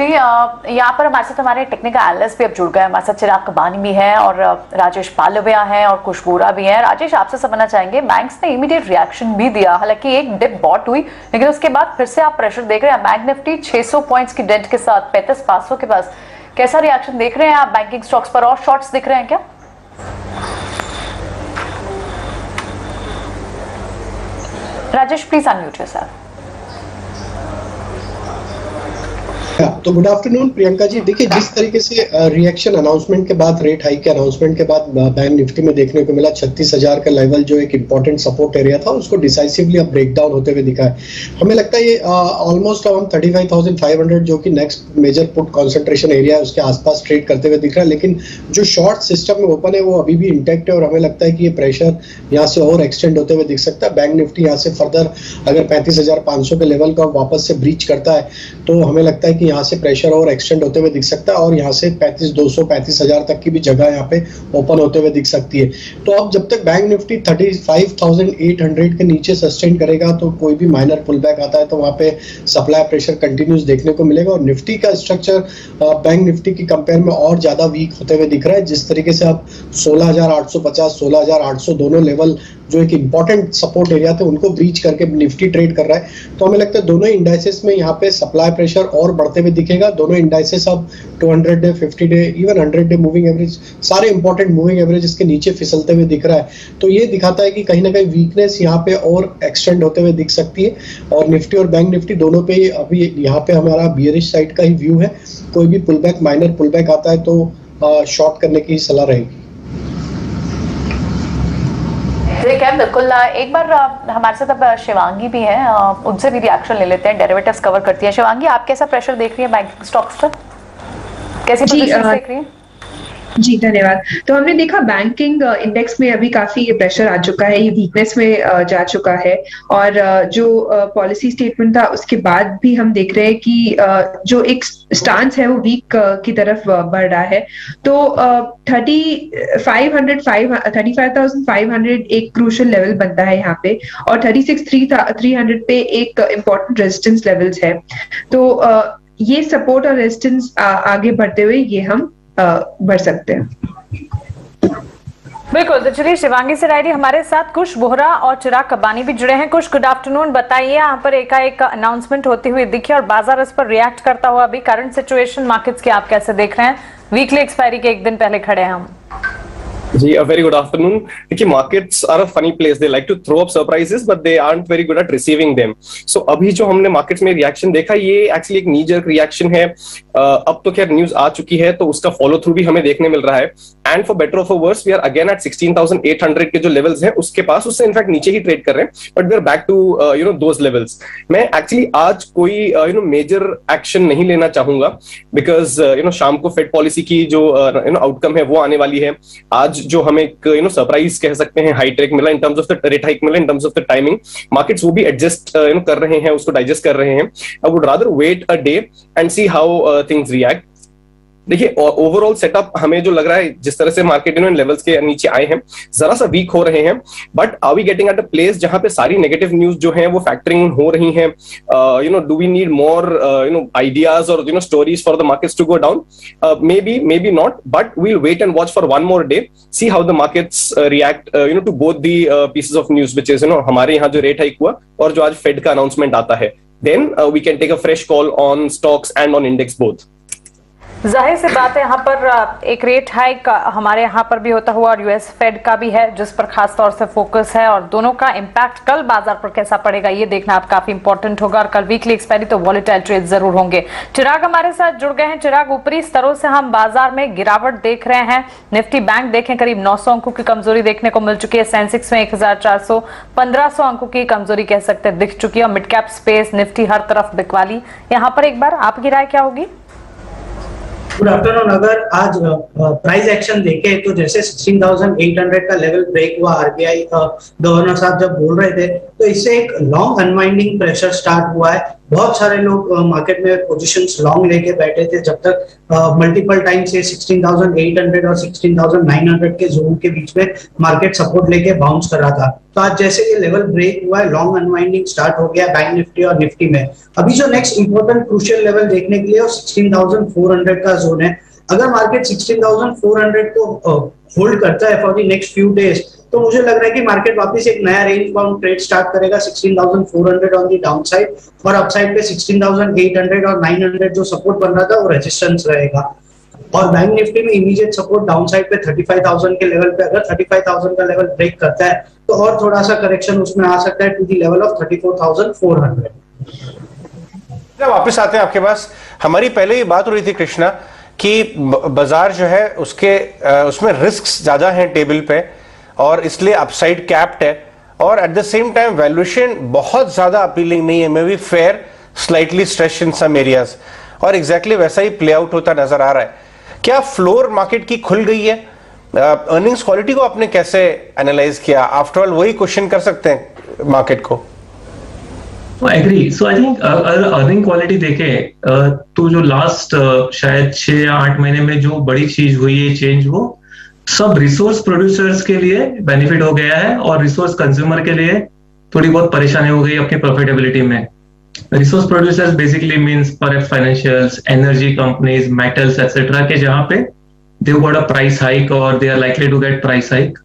Actually यहाँ पर हमारे साथ हमारे टेक्निकल एनालिस्ट भी अब जुड़ गए, हमारे साथ चिराग कबानी भी है और राजेश पालविया है और खुश बोरा भी है। राजेश, आपसे समझना चाहेंगे, बैंक्स ने इमीडिएट रिएक्शन भी दिया, हालांकि एक डिप बॉट हुई लेकिन उसके बाद फिर से आप प्रेशर देख रहे हैं। बैंक निफ्टी 600 पॉइंट्स की डेंट के साथ 35,500 के पास, कैसा रिएक्शन देख रहे हैं आप बैंकिंग स्टॉक्स पर, और शॉर्ट्स दिख रहे हैं क्या? Rajesh please unmute yourself. तो गुड आफ्टरनून प्रियंका जी। देखिए, जिस तरीके से रिएक्शन अनाउंसमेंट के बाद, रेट हाइक के अनाउंसमेंट के बाद बैंक निफ्टी में देखने को मिला, 36,000 का लेवल जो एक इंपॉर्टेंट सपोर्ट एरिया था उसको डिसाइसिवली अब ब्रेक डाउन होते हुए दिखा है। हमें लगता है ये ऑलमोस्ट अराउंड 35,500 जो कि next major put concentration area है उसके आसपास ट्रेड करते हुए दिख रहा है। लेकिन जो शॉर्ट सिस्टम में ओपन है वो अभी भी इंटैक्ट है और हमें लगता है कि ये प्रेशर यहाँ से और एक्सटेंड होते हुए दिख सकता है। बैंक निफ्टी यहाँ से फर्दर अगर 35,500 के लेवल का वापस से ब्रीच करता है तो हमें लगता है कि यहाँ से प्रेशर और एक्सटेंड होते हुए दिख सकता है और यहाँ से 35,200 35,000 तक की भी जगह यहाँ पे ओपन होते हुए दिख सकती है। तो अब जब तक बैंक निफ्टी 35,800 के नीचे सस्टेन करेगा तो कोई भी माइनर पुल बैक आता है तो वहाँ पे सप्लाई प्रेशर कंटिन्यूस देखने को मिलेगा और निफ्टी का स्ट्रक्चर बैंक निफ्टी की कंपेयर में और ज्यादा वीक होते हुए दिख रहा है। जिस तरीके से अब 16,850 16,800 दोनों लेवल जो एक इंपॉर्टेंट सपोर्ट एरिया थे उनको ब्रीच करके निफ्टी ट्रेड कर रहा है, तो हमें लगता है दोनों इंडाइसेस में यहाँ पे सप्लाई प्रेशर और बढ़ते हुए दिखेगा। दोनों इंडाइसेस अब 200 day 50 day even 100 day moving average, सारे इंपॉर्टेंट मूविंग एवरेज इसके नीचे फिसलते हुए दिख रहा है। तो ये दिखाता है कि कहीं ना कहीं वीकनेस यहाँ पे और एक्सटेंड होते हुए दिख सकती है और निफ्टी और बैंक निफ्टी दोनों पे अभी यहाँ पे हमारा बियरिश साइड का ही व्यू है। कोई भी pull back, minor pull back आता है तो शॉर्ट करने की सलाह रहेगी। ठीक है, बिल्कुल। एक बार हमारे साथ अब शिवांगी भी है, उनसे भी रिएक्शन ले लेते हैं, डेरिवेटिव्स कवर करती है। शिवांगी, आप कैसा प्रेशर देख रही है बैंकिंग स्टॉक्स पर, कैसी पोजीशन देख रही है? जी धन्यवाद। तो हमने देखा बैंकिंग इंडेक्स में अभी काफी प्रेशर आ चुका है, ये वीकनेस में जा चुका है और जो पॉलिसी स्टेटमेंट था उसके बाद भी हम देख रहे हैं कि जो एक स्टांस है वो वीक की तरफ बढ़ रहा है। तो 35,500 एक क्रूशियल लेवल बनता है यहाँ पे और 36,300 पे एक इम्पोर्टेंट रेजिस्टेंस लेवल्स है। तो ये सपोर्ट और रेजिस्टेंस आगे बढ़ते हुए ये हम बढ़ सकते हैं। बिल्कुल। तो चलिए, शिवांगी से रायडी हमारे साथ कुश बोहरा और चिराग कबानी भी जुड़े हैं। कुश, गुड आफ्टरनून। बताइए, यहाँ पर एकाएक अनाउंसमेंट होती हुई दिखी और बाजार इस पर रिएक्ट करता हुआ, अभी करंट सिचुएशन मार्केट्स की आप कैसे देख रहे हैं? वीकली एक्सपायरी के एक दिन पहले खड़े हैं हम। जी, a very good afternoon. देखिए, markets are a funny place. They like to throw up surprises, but they aren't very good at receiving them. So अभी जो हमने मार्केट्स में रिएक्शन देखा, ये एक्चुअली एक नी जर्क रिएक्शन है। अब तो खैर न्यूज आ चुकी है तो उसका फॉलो थ्रू भी हमें देखने मिल रहा है। एंड फॉर बेटर और for worse we are again at 16,800 के जो लेवल्स हैं उसके पास, उससे इनफैक्ट नीचे ही ट्रेड कर रहे हैं, but we are back to those levels. मैं एक्चुअली आज कोई मेजर एक्शन नहीं लेना चाहूंगा बिकॉज शाम को फेड पॉलिसी की जो आउटकम है वो आने वाली है। आज जो हमें एक सरप्राइज कह सकते हैं हाई ट्रेक मिला in terms of the rate hike मिला, in terms of the timing, markets वो भी एडजस्ट कर रहे हैं, उसको डाइजेस्ट कर रहे हैं। I would rather wait a day and see how things react. देखिए, ओवरऑल सेटअप हमें जो लग रहा है, जिस तरह से मार्केट इन लेवल्स के नीचे आए हैं, जरा सा वीक हो रहे हैं, but are we getting at a place जहां पे सारी नेगेटिव न्यूज जो है वो फैक्टरिंग हो रही हैं? Do we need more ideas और stories for the markets to go down? Maybe not, but we'll wait and watch for one more day, see how the markets react to both the pieces of news which is हमारे यहाँ जो rate hike हुआ और जो आज fade का announcement आता है। Then we can take a fresh call on stocks and on index both. जाहिर सी बात है, यहाँ पर एक रेट हाइक हमारे यहाँ पर भी होता हुआ और यूएस फेड का भी है जिस पर खास तौर से फोकस है और दोनों का इम्पैक्ट कल बाजार पर कैसा पड़ेगा ये देखना आप काफी इंपॉर्टेंट होगा। और कल वीकली एक्सपायरी तो वॉलेटाइल ट्रेड जरूर होंगे। चिराग हमारे साथ जुड़ गए हैं। चिराग, ऊपरी स्तरों से हम बाजार में गिरावट देख रहे हैं। निफ्टी बैंक देखें करीब 900 अंकों की कमजोरी देखने को मिल चुकी है। सेंसेक्स में 1,400 1500 अंकों की कमजोरी कह सकते हैं दिख चुकी है और मिड कैप स्पेस निफ्टी हर तरफ बिकवाली। यहाँ पर एक बार आपकी राय क्या होगी? Good afternoon. अगर आज प्राइस एक्शन देखे तो जैसे 16,800 का लेवल ब्रेक हुआ, आरबीआई गवर्नर साहब जब बोल रहे थे तो इससे एक लॉन्ग अनवाइंडिंग प्रेशर स्टार्ट हुआ है। बहुत सारे लोग मार्केट में पोजीशंस लॉन्ग लेके बैठे थे जब तक मल्टीपल टाइम से 16,800 और 16,900 के जोन के बीच में मार्केट सपोर्ट लेके बाउंस कर रहा था। तो आज जैसे ये लेवल ब्रेक हुआ है, लॉन्ग अनवाइंडिंग स्टार्ट हो गया बैंक निफ्टी और निफ्टी में। अभी जो नेक्स्ट इंपॉर्टेंट क्रूशियल लेवल देखने के लिए वो 16,400 का जोन है। अगर मार्केट 16,400 को होल्ड करता है for the next few days, तो मुझे लग रहा है कि मार्केट वापस एक नया रेंज बाउंड ट्रेड स्टार्ट करेगा 16,400 ऑन दी डाउनसाइड, और अपसाइड पे 16,800 और 900 जो सपोर्ट बन रहा था वो रेजिस्टेंस रहेगा। और बैंक निफ्टी में इमीडिएट सपोर्ट डाउनसाइड पे 35,000 के लेवल पे, अगर 35,000 का लेवल ब्रेक करता है तो और थोड़ा सा करेक्शन उसमें आ सकता है टू दी लेवल ऑफ 34,400। वापस आते हैं आपके पास। हमारी पहले ही बात हो रही थी कृष्णा कि बाजार जो है उसमें रिस्क ज्यादा है टेबल पे, और इसलिए अपसाइड कैप्ड है, और at the same time valuation बहुत ज्यादा अपीलिंग नहीं है, maybe fair, slightly stretch in some areas, और एग्जैक्टली वैसा ही प्ले आउट होता नजर आ रहा है। क्या फ्लोर मार्केट की खुल गई है? अर्निंग्स क्वालिटी को आपने कैसे एनालाइज किया? आफ्टर ऑल वही क्वेश्चन कर सकते हैं मार्केट को। एग्री। सो आई थिंक अगर अर्निंग क्वालिटी देखें तो जो लास्ट शायद 6 या 8 महीने में जो बड़ी चीज हुई है, चेंज, वो सब रिसोर्स प्रोड्यूसर्स के लिए बेनिफिट हो गया है और रिसोर्स कंज्यूमर के लिए थोड़ी बहुत परेशानी हो गई अपनी प्रॉफिटेबिलिटी में। Resource producers basically means perhaps financials, energy companies, metals etcetera के, जहां पे they got a price hike और they are likely to get price hike.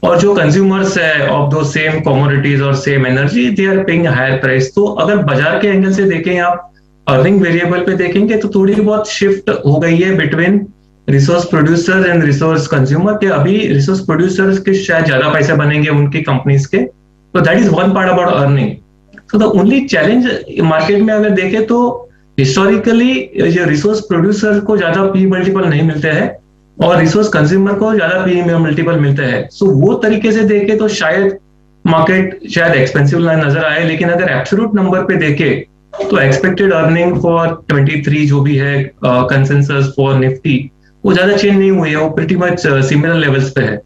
और जो कंज्यूमर्स है ऑफ दो सेम कमोडिटीज और same energy, they are paying higher price. तो अगर बाजार के एंगल से देखें, आप अर्निंग वेरिएबल पे देखेंगे तो थोड़ी बहुत शिफ्ट हो गई है between resource producers and resource consumer के। अभी रिसोर्स प्रोड्यूसर्स के शायद ज्यादा पैसे बनेंगे उनकी कंपनीज के, तो that is one part about earning. So the only challenge market में अगर देखें तो हिस्टोरिकली ये रिसोर्स प्रोड्यूसर को ज्यादा पी मल्टीपल नहीं मिलते हैं और रिसोर्स कंज्यूमर को ज्यादा पी मल्टीपल मिलते हैं। सो वो तरीके से देखें तो शायद मार्केट शायद एक्सपेंसिव नजर आए, लेकिन अगर एब्सोल्यूट नंबर पे देखें तो एक्सपेक्टेड अर्निंग फॉर 23 जो भी है कंसेंसस फॉर निफ्टी, वो ज्यादा चेंज नहीं हुई है, वो प्रीटी मच सिमिलर लेवल्स पे है।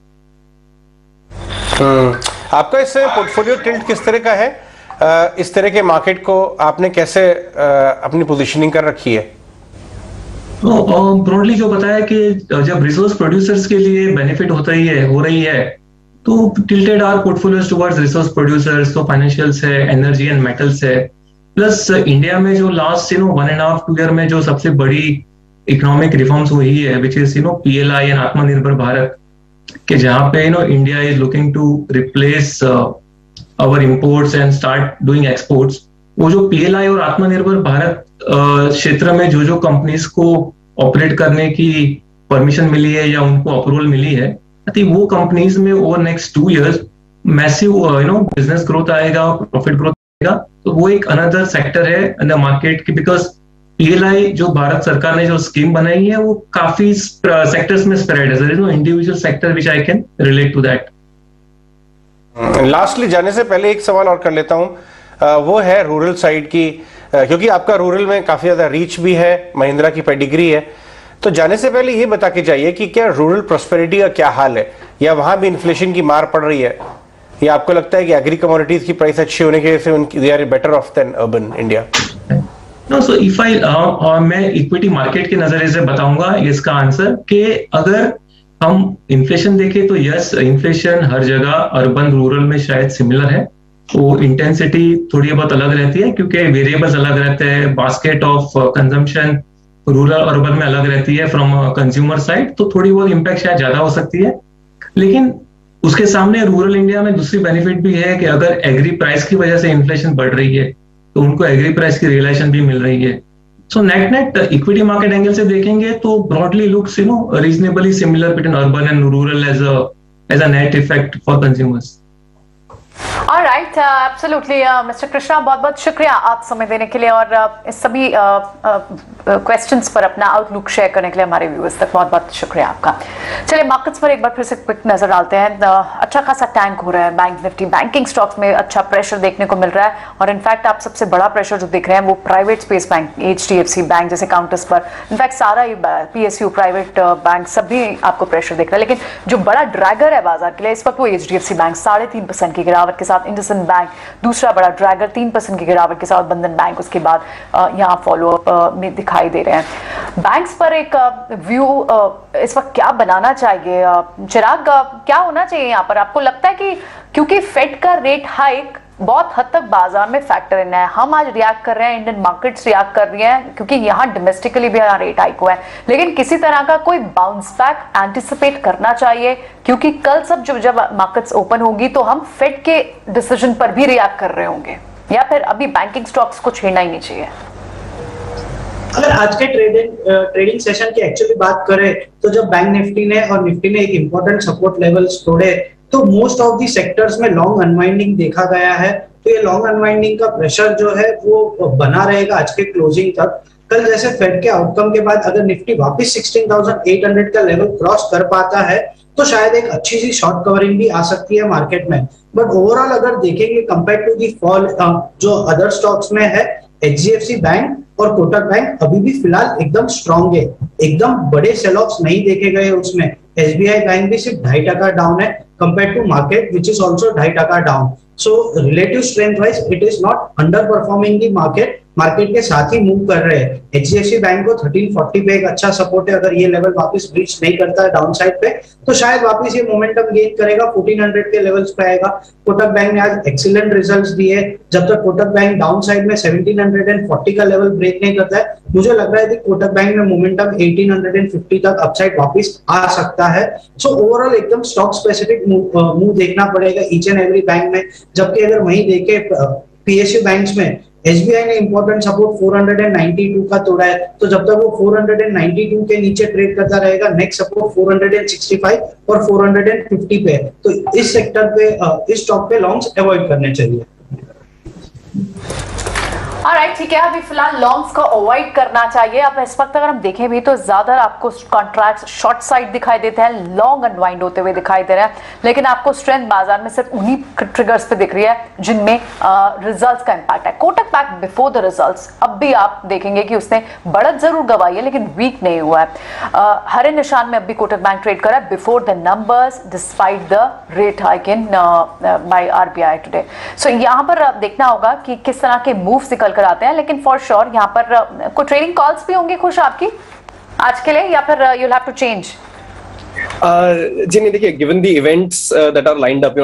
आपका इससे पोर्टफोलियो टिल्ट किस तरह का है? इस तरह के मार्केट को आपने कैसे अपनी पोजीशनिंग कर रखी है? ब्रॉडली जो बताया कि जब रिसोर्स प्रोड्यूसर्स के लिए बेनिफिट हो रही है तो tilted our portfolios towards resource producers, तो फाइनेंशियल्स है, एनर्जी एंड मेटल्स है। प्लस इंडिया में जो लास्ट 1.5-2 ईयर में जो सबसे बड़ी इकोनॉमिक रिफॉर्म्स हुई है, विच इज PLI एंड आत्मनिर्भर भारत, के जहां पे India is looking to replace our imports and start doing exports. वो जो PLI और आत्मनिर्भर भारत क्षेत्र में जो कंपनीज को ऑपरेट करने की परमिशन मिली है या उनको अप्रूवल मिली है, आई थिंक वो कंपनीज में over next 2 years massive business growth आएगा, प्रॉफिट ग्रोथ आएगा। तो वो एक अनदर सेक्टर है इन द मार्केट की, बिकॉज PLI जो भारत सरकार ने जो स्कीम बनाई है वो काफी सेक्टर्स में स्प्रेड है। There is no individual sector which I can relate to that. Lastly जाने से पहले एक सवाल और कर लेता हूं, वो है रूरल साइड की, क्योंकि आपका रूरल में काफी ज्यादा रीच भी है, महिंद्रा की पेडिग्री है। तो जाने से पहले ये बता के जाइए कि क्या रूरल प्रोस्पेरिटी का क्या हाल है, या वहां भी इन्फ्लेशन की मार पड़ रही है, या आपको लगता है कि एग्री कमोडिटीज की प्राइस अच्छी होने की वजह से उनकी they are better off than urban India? No, so if I मैं इक्विटी मार्केट के नजरिए से बताऊंगा इसका आंसर कि अगर हम इन्फ्लेशन देखें तो यस, इन्फ्लेशन हर जगह अर्बन रूरल में शायद सिमिलर है। वो इंटेंसिटी थोड़ी बहुत अलग रहती है क्योंकि वेरिएबल्स अलग रहते हैं, basket of consumption rural urban में अलग रहती है फ्रॉम कंज्यूमर साइड, तो थोड़ी बहुत इम्पैक्ट शायद ज्यादा हो सकती है। लेकिन उसके सामने रूरल इंडिया में दूसरी बेनिफिट भी है कि अगर एग्री प्राइस की वजह से इन्फ्लेशन बढ़ रही है तो उनको एग्री प्राइस की रियलाइजेशन भी मिल रही है। So net equity market angle से देखेंगे तो broadly looks reasonably similar between urban and rural as a net effect for consumers. Alright, absolutely mister Krishna, बहुत बहुत शुक्रिया आप समय देने के लिए और इस सभी क्वेश्चंस पर अपना आउटलुक शेयर करने के लिए हमारे व्यूअर्स तक बहुत बहुत शुक्रिया आपका। चलिए मार्केट्स पर एक बार फिर से क्विक नजर डालते हैं। अच्छा खासा टैंक हो रहा है बैंक निफ्टी, बैंकिंग स्टॉक्स में अच्छा प्रेशर देखने को मिल रहा है और इनफैक्ट आप सबसे बड़ा प्रेशर जो देख रहे हैं वो private space bank, HDFC bank जैसे काउंटर्स पर, इनफैक्ट सारा ही PSU प्राइवेट बैंक सभी आपको प्रेशर दिख रहा है। लेकिन जो बड़ा ड्रैगर है बाजार के लिए इस वक्त वो HDFC बैंक 3.5% की गिरावट गिरावट के साथ, इंडसइंड बैंक दूसरा बड़ा ड्रैगर 3% की गिरावट के साथ, बंधन बैंक उसके बाद यहाँ फॉलोअप में दिखाई दे रहे हैं। बैंक्स पर एक व्यू इस वक्त क्या बनाना चाहिए चिराग, क्या होना चाहिए यहाँ पर? आपको लगता है कि क्योंकि फेड का रेट हाइक बहुत हद तक बाजार में फैक्टर इन है, हम आज रिएक्ट कर रहे हैं, इंडियन मार्केट्स रिएक्ट कर रही हैं क्योंकि यहाँ डोमेस्टिकली भी यहाँ रेट हाइक हुआ है, लेकिन किसी तरह का कोई बाउंस बैक एंटिसिपेट करना चाहिए क्योंकि कल जब मार्केट्स ओपन होगी तो हम फेड के डिसीजन पर भी रिएक्ट कर रहे होंगे, या फिर अभी बैंकिंग स्टॉक्स को छेड़ना ही नहीं चाहिए? अगर आज के ट्रेडिंग सेशन की एक्चुअली बात करें तो जब बैंक निफ्टी ने और निफ्टी ने एक इंपॉर्टेंट सपोर्ट लेवल्स तोड़े तो मोस्ट ऑफ दी सेक्टर्स में लॉन्ग अनवाइंडिंग देखा गया है। तो ये लॉन्ग अनवाइंडिंग का प्रेशर जो है वो बना रहेगा आज के क्लोजिंग तक। कल जैसे फेड के आउटकम के बाद अगर निफ्टी वापस 16,800 का लेवल क्रॉस कर पाता है तो शायद एक अच्छी सी शॉर्ट कवरिंग भी आ सकती है मार्केट में। बट ओवरऑल अगर देखेंगे कंपेयर टू दी फॉल जो अदर स्टॉक्स में है, HDFC बैंक और कोटक बैंक अभी भी फिलहाल एकदम स्ट्रॉन्ग है, एकदम बड़े सेल ऑफ्स नहीं देखे गए उसमें। SBI बैंक भी सिर्फ 2.5% डाउन है compare to market which is also 2.5% down. So relative strength wise it is not underperforming the market के साथ ही मूव कर रहे हैं। HDFC बैंक को 1340 पे एक अच्छा सपोर्ट है, अगर ये लेवल वापस ब्रीच नहीं करता है डाउन साइड पे तो शायद वापस ये मोमेंटम गेन करेगा, 1400 के लेवल्स पे आएगा। कोटक बैंक ने आज एक्सीलेंट रिजल्ट्स दिए, जब तक कोटक बैंक डाउन साइड में 1740 का लेवल ब्रेक नहीं करता है मुझे लग रहा है कि कोटक बैंक में मोमेंटम 1850 तक अपसाइड वापस आ सकता है। सो ओवरऑल एकदम स्टॉक स्पेसिफिक मूव देखना पड़ेगा ईच एंड एवरी बैंक में। जबकि अगर वहीं देखे PSU बैंक्स में SBI ने इंपॉर्टेंट सपोर्ट 492 का तोड़ा है, तो जब तक वो 492 के नीचे ट्रेड करता रहेगा नेक्स्ट सपोर्ट 465 और 450 पे है। तो इस सेक्टर पे इस स्टॉक पे लॉन्ग्स अवॉइड करने चाहिए। ऑलराइट, ठीक है, अभी फिलहाल लॉन्ग्स को अवॉइड करना चाहिए। अब इस वक्त अगर हम देखें भी तो ज्यादा आपको कॉन्ट्रैक्ट्स शॉर्ट साइड दिखाई देते हैं, लॉन्ग अनवाइंड होते हुए दिखाई दे रहे हैं, लेकिन आपको स्ट्रेंथ बाजार में सिर्फ उन्हीं ट्रिगर्स पे दिख रही है जिनमें रिजल्ट्स का इंपैक्ट है। Kotak bank before the results अब भी आप देखेंगे कि उसने बढ़त जरूर गवाई है लेकिन वीक नहीं हुआ है। हरे निशान में अब भी कोटक बैंक ट्रेड करा है before the numbers despite the rate hike in by RBI today. So यहाँ पर देखना होगा कि किस तरह के मूव्स निकल कर आते हैं, लेकिन फॉर श्योर यहाँ पर कोई ट्रेडिंग कॉल्स भी होंगे खुश आपकी आज के लिए, या फिर you will have to change? जी नहीं, देखिए given the events that are lined up,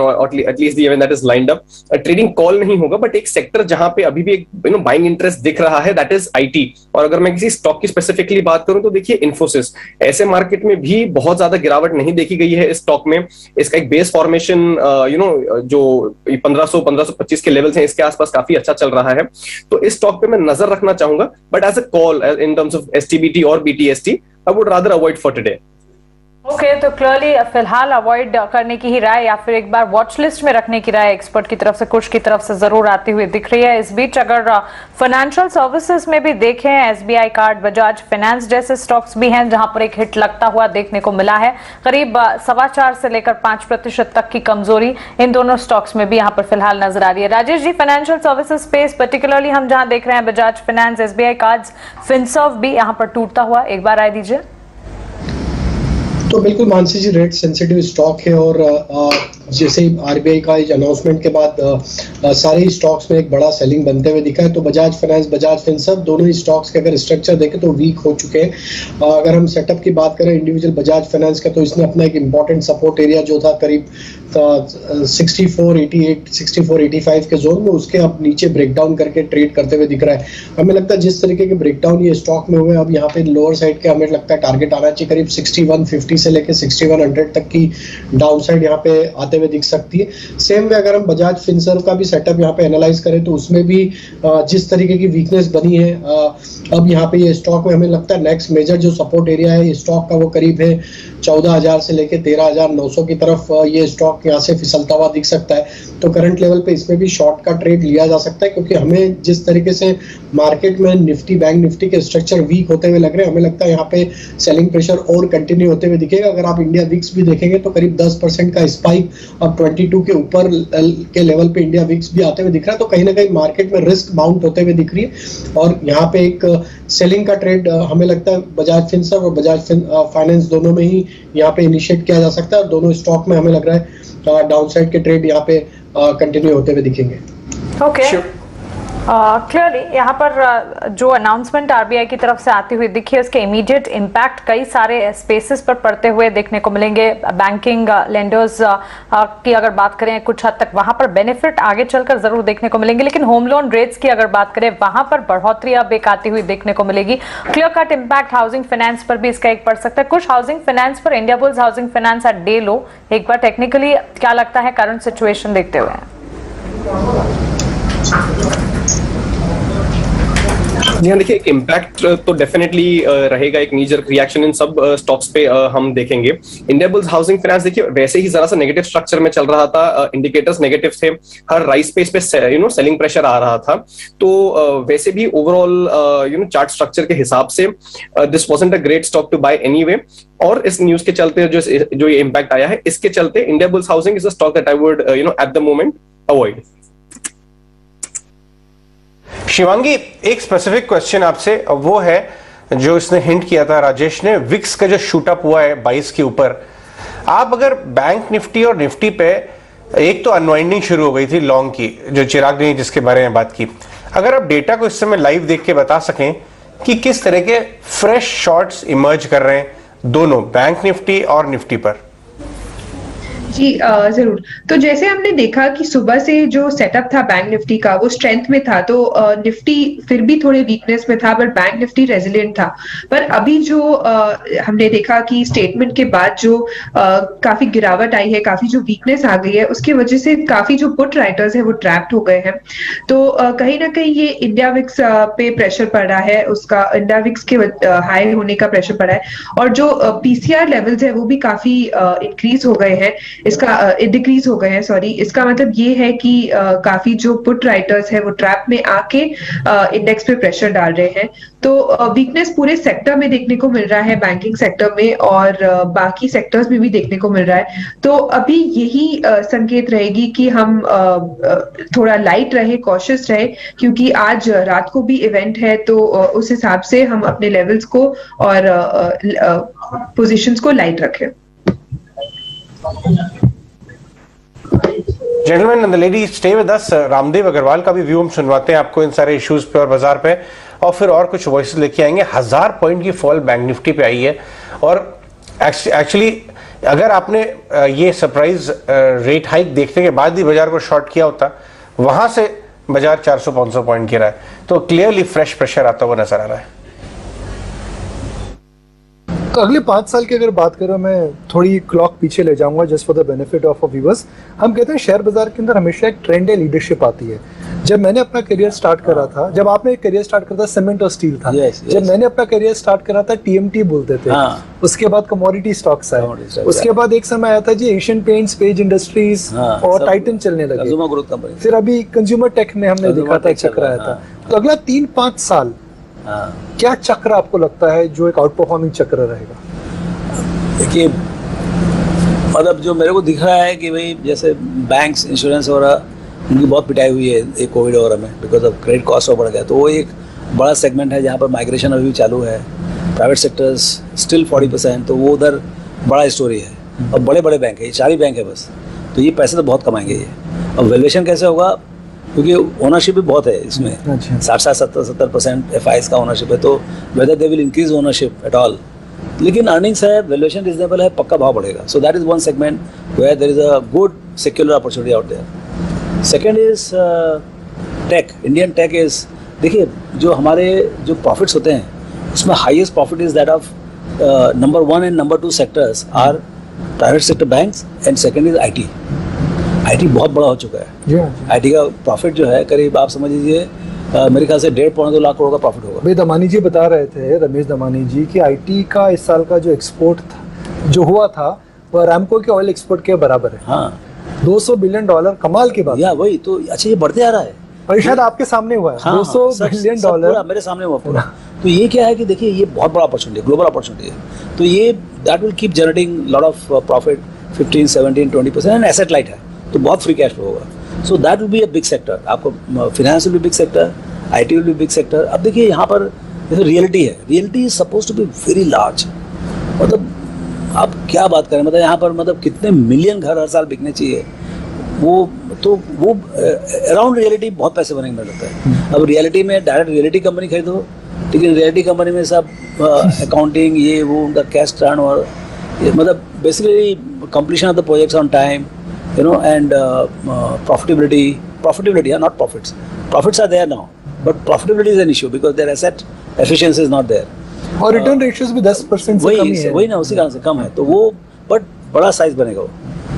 at least the event that is lined up, trading call नहीं होगा, बट एक सेक्टर जहां पे अभी भी एक बाइंग इंटरेस्ट दिख रहा है दैट इज IT। और अगर मैं किसी स्टॉक की स्पेसिफिकली बात करूं तो देखिए इन्फोसिस, ऐसे मार्केट में भी बहुत ज्यादा गिरावट नहीं देखी गई है इस स्टॉक में। इसका एक बेस फॉर्मेशन जो 1500-1525 के लेवल्स हैं इसके आसपास काफी अच्छा चल रहा है, तो इस स्टॉक पे मैं नजर रखना चाहूंगा, but as a call in terms of STBT और BTST I would rather avoid for today. Okay, तो क्लियरली फिलहाल अवॉइड करने की ही राय या फिर एक बार वॉच लिस्ट में रखने की राय एक्सपर्ट की तरफ से, कुछ की तरफ से जरूर आती हुई दिख रही है। इस बीच अगर फाइनेंशियल सर्विसेज में भी देखें, SBI कार्ड, बजाज फाइनेंस जैसे स्टॉक्स भी हैं जहां पर एक हिट लगता हुआ देखने को मिला है। करीब 4.25 से लेकर 5% तक की कमजोरी इन दोनों स्टॉक्स में भी यहाँ पर फिलहाल नजर आ रही है। Rajesh ji, financial services space particularly हम जहां देख रहे हैं Bajaj finance, SBI cards, Finserv भी यहाँ पर टूटता हुआ, एक बार राय दीजिए। तो बिल्कुल मानसी जी, रेट सेंसिटिव स्टॉक है और जैसे RBI का अनाउंसमेंट के बाद सारे ही स्टॉक्स में एक बड़ा सेलिंग बनते हुए दिखा है। तो बजाज फाइनेंस, बजाज फिनसर्व दोनों ही स्टॉक्स के अगर स्ट्रक्चर देखें तो वीक हो चुके हैं। अगर हम सेटअप की बात करें इंडिविजुअल बजाज फाइनेंस का, तो इसने अपना एक इंपॉर्टेंट सपोर्ट एरिया जो था करीब 6488 6485 के जोन में, उसके अब नीचे ब्रेकडाउन करके ट्रेड करते हुए दिख रहा है। हमें लगता है जिस तरीके के ब्रेकडाउन ये स्टॉक में हुए, अब यहाँ पे लोअर साइड के हमें लगता है टारगेट आना चाहिए करीब 6150 से लेकर 6100 तक की डाउन साइड यहाँ पे आते हुए दिख सकती है। सेम वे अगर हम बजाज फिनसर्व का भी सेटअप यहाँ पे एनालाइज करें तो उसमें भी जिस तरीके की वीकनेस बनी है, अब यहाँ पे ये स्टॉक में हमें लगता है नेक्स्ट मेजर जो सपोर्ट एरिया है स्टॉक का वो करीब है 14,000 से लेकर 13,900 की तरफ ये स्टॉक यहाँ से फिसलता हुआ दिख सकता है। तो करंट लेवल पे इसमें भी शॉर्ट का ट्रेड लिया जा सकता है, क्योंकि हमें जिस तरीके से मार्केट में निफ्टी, बैंक निफ्टी के स्ट्रक्चर वीक होते हुए लग रहे हैं, हमें लगता है यहाँ पे सेलिंग प्रेशर और कंटिन्यू होते हुए दिखेगा। अगर आप इंडिया विक्स भी देखेंगे तो करीब 10% का स्पाइक अब 22 के ऊपर के लेवल पे इंडिया विक्स भी आते हुए दिख रहा है, तो कहीं ना कहीं मार्केट में रिस्क माउंट होते हुए दिख रही है। और यहाँ पे एक सेलिंग का ट्रेड हमें लगता है बजाज फिनसर्व और बजाज फाइनेंस दोनों में ही यहाँ पे इनिशिएट किया जा सकता है, और दोनों स्टॉक में हमें लग रहा है डाउनसाइड के ट्रेड यहाँ पे कंटिन्यू होते हुए दिखेंगे। ओके, क्लियरली यहाँ पर जो अनाउंसमेंट आरबीआई की तरफ से आती हुई दिखी है, उसके इमीडिएट इम्पैक्ट कई सारे स्पेसेस पर पड़ते हुए देखने को मिलेंगे। बैंकिंग लेंडर्स की अगर बात करें कुछ हद तक वहां पर बेनिफिट आगे चलकर जरूर देखने को मिलेंगे, लेकिन होम लोन रेट्स की अगर बात करें वहां पर बढ़ोतरी अब एक आती हुई देखने को मिलेगी। Clear cut impact housing finance पर भी इसका एक पड़ सकता है। कुछ हाउसिंग फाइनेंस पर Indiabulls housing finance at day low, एक बार टेक्निकली क्या लगता है करंट सिचुएशन देखते हुए? जी हाँ, देखिए एक इम्पैक्ट तो डेफिनेटली रहेगा, एक नीजर रिएक्शन इन सब स्टॉक्स पे हम देखेंगे। इंडिया बुल्स हाउसिंग फाइनेंस देखिए वैसे ही जरा सा नेगेटिव स्ट्रक्चर में चल रहा था, इंडिकेटर्स नेगेटिव थे, हर राइस पे इस पे सेलिंग प्रेशर आ रहा था, तो वैसे भी ओवरऑल चार्ट स्ट्रक्चर के हिसाब से this wasn't a great stock to buy anyway. और इस न्यूज के चलते जो ये इम्पैक्ट आया है, इसके चलते India bulls housing is a stock that I would at the moment avoid. Shivangi, एक स्पेसिफिक क्वेश्चन आपसे, वो है जो इसने हिंट किया था राजेश ने, विक्स का जो शूट अप हुआ है 22 के ऊपर, आप अगर बैंक निफ्टी और निफ्टी पे, एक तो अनवाइंडिंग शुरू हो गई थी लॉन्ग की जो चिराग ने जिसके बारे में बात की, अगर आप डेटा को इस समय लाइव देख के बता सकें कि किस तरह के फ्रेश शॉर्ट्स इमर्ज कर रहे हैं दोनों बैंक निफ्टी और निफ्टी पर? जी जरूर। तो जैसे हमने देखा कि सुबह से जो सेटअप था बैंक निफ्टी का वो स्ट्रेंथ में था, तो निफ्टी फिर भी थोड़े वीकनेस में था, बट बैंक निफ्टी रेजिलिएंट था। पर अभी जो हमने देखा कि स्टेटमेंट के बाद जो काफी गिरावट आई है, काफी जो वीकनेस आ गई है, उसकी वजह से काफी जो पुट राइटर्स है वो ट्रैप्ड हो गए हैं। तो कहीं ना कहीं ये इंडिया विक्स पे प्रेशर पड़ रहा है, उसका इंडिया विक्स के हाई होने का प्रेशर पड़ा है, और जो पीसीआर लेवल्स है वो भी काफी इंक्रीज हो गए हैं, इसका डिक्रीज हो गए हैं, सॉरी। इसका मतलब ये है कि काफी जो पुट राइटर्स है वो ट्रैप में आके इंडेक्स पे प्रेशर डाल रहे हैं। तो वीकनेस पूरे सेक्टर में देखने को मिल रहा है, बैंकिंग सेक्टर में और बाकी सेक्टर्स में भी देखने को मिल रहा है। तो अभी यही संकेत रहेगी कि हम थोड़ा लाइट रहे, कॉशियस रहे, क्योंकि आज रात को भी इवेंट है, तो उस हिसाब से हम अपने लेवल्स को और पोजीशंस को लाइट रखें। Gentleman and the lady, stay with us. Ramdev Agrawal का भी व्यू हम सुनवाते हैं आपको इन सारे इश्यूज पे और बाजार पे, और फिर और कुछ वॉइस लेके आएंगे। 1000 पॉइंट की फॉल बैंक निफ्टी पे आई है, और एक्चुअली अगर आपने ये सरप्राइज रेट हाइक देखने के बाद भी बाजार को शॉर्ट किया होता, वहां से बाजार 400-500 पॉइंट गिरा है, तो क्लियरली फ्रेश प्रेशर आता हुआ नजर आ रहा है। तो अगले 5 साल की अगर बात करें, मैं थोड़ी क्लॉक पीछे ले जाऊंगा just for the benefit of viewers. हम कहते हैं शेयर बाजार के अंदर हमेशा एक ट्रेंड है, लीडरशिप आती है। जब मैंने अपना करियर स्टार्ट करा था, जब आपने एक करियर स्टार्ट करा था सीमेंट और स्टील था, जब मैंने अपना करियर स्टार्ट करा था टीएमटी बोलते थे, उसके बाद कमोडिटी स्टॉक्स आए, उसके बाद एक समय आया था जी एशियन पेंट्स, पेज इंडस्ट्रीज और टाइटन चलने लगे, फिर अभी कंज्यूमर टेक में हमने देखा था चक्र आया था। तो अगला 3-5 साल क्या चक्र आपको लगता है जो एक आउट परफॉर्मिंग चक्र रहेगा? देखिए, मतलब जो मेरे को दिख रहा है कि भाई जैसे बैंक्स, इंश्योरेंस वगैरह, उनकी बहुत पिटाई हुई है कोविड वगैरह में, बिकॉज ऑफ क्रेडिट कॉस्ट बढ़ गया, तो वो एक बड़ा सेगमेंट है जहाँ पर माइग्रेशन अभी चालू है। प्राइवेट सेक्टर्स स्टिल 40%, तो वो उधर बड़ा स्टोरी है। और बड़े बड़े बैंक है, ये 4 ही बैंक है बस, तो ये पैसे तो बहुत कमाएंगे ये। अब वैल्यूएशन कैसे होगा, क्योंकि ओनरशिप भी बहुत है इसमें, 60-70% FIs का ओनरशिप है, तो whether they will increase ownership at all. लेकिन अर्निंग्स है, वैल्यूएशन रिजनेबल है, पक्का भाव बढ़ेगा। So that is one segment where there is a good secular opportunity out there. Second is tech, Indian tech is, देखिए जो हमारे जो प्रॉफिट्स होते हैं उसमें highest profit is that of number 1 and number 2 sectors are private sector banks, and second is IT। IT बहुत बड़ा हो चुका है। IT का प्रॉफिट जो है करीब आप समझ लीजिए मेरे ख्याल से 1.5-2 लाख करोड़ का प्रॉफिट होगा। भाई दमानी जी बता रहे थे, रमेश दमानी जी, कि IT का इस साल का जो एक्सपोर्ट था, जो हुआ था, वो अरामको के ऑयल एक्सपोर्ट के बराबर है। हाँ, $200 बिलियन, कमाल की बात। या वही तो, अच्छा ये बढ़ते आ रहा है, और शायद आपके सामने हुआ है। हाँ, $200 बिलियन मेरे सामने हुआ पूरा। तो ये क्या है कि देखिए ये बहुत बड़ा अपॉर्चुनिटी है, ग्लोबल अपॉर्चुनिटी है, तो ये that will keep generating lot of profit 15, 17, 20% and asset light है तो बहुत फ्री कैश फ्लो होगा. So that will be a big sector. आपको finance will be big sector, IT will be big sector. अब देखिए यहाँ पर जैसे रियलिटी है, reality is suppose to be very large. मतलब आप क्या बात करें, मतलब यहाँ पर मतलब कितने मिलियन घर हर साल बिकने चाहिए, वो अराउंड रियलिटी बहुत पैसे बनेंगे मुझे लगता है. अब रियलिटी में डायरेक्ट रियलिटी कंपनी खरीदो, लेकिन रियलिटी कंपनी में सब अकाउंटिंग ये वो उनका कैश टर्न और मतलब basically completion of the projects on time, you know, and profitability, not profits. Profits are there now, but profitability is an issue because their asset efficiency is not there. और return ratios भी 10% से कम ही है. वही ना, उसी कारण से कम है. तो वो बट बड़ा साइज बनेगा वो.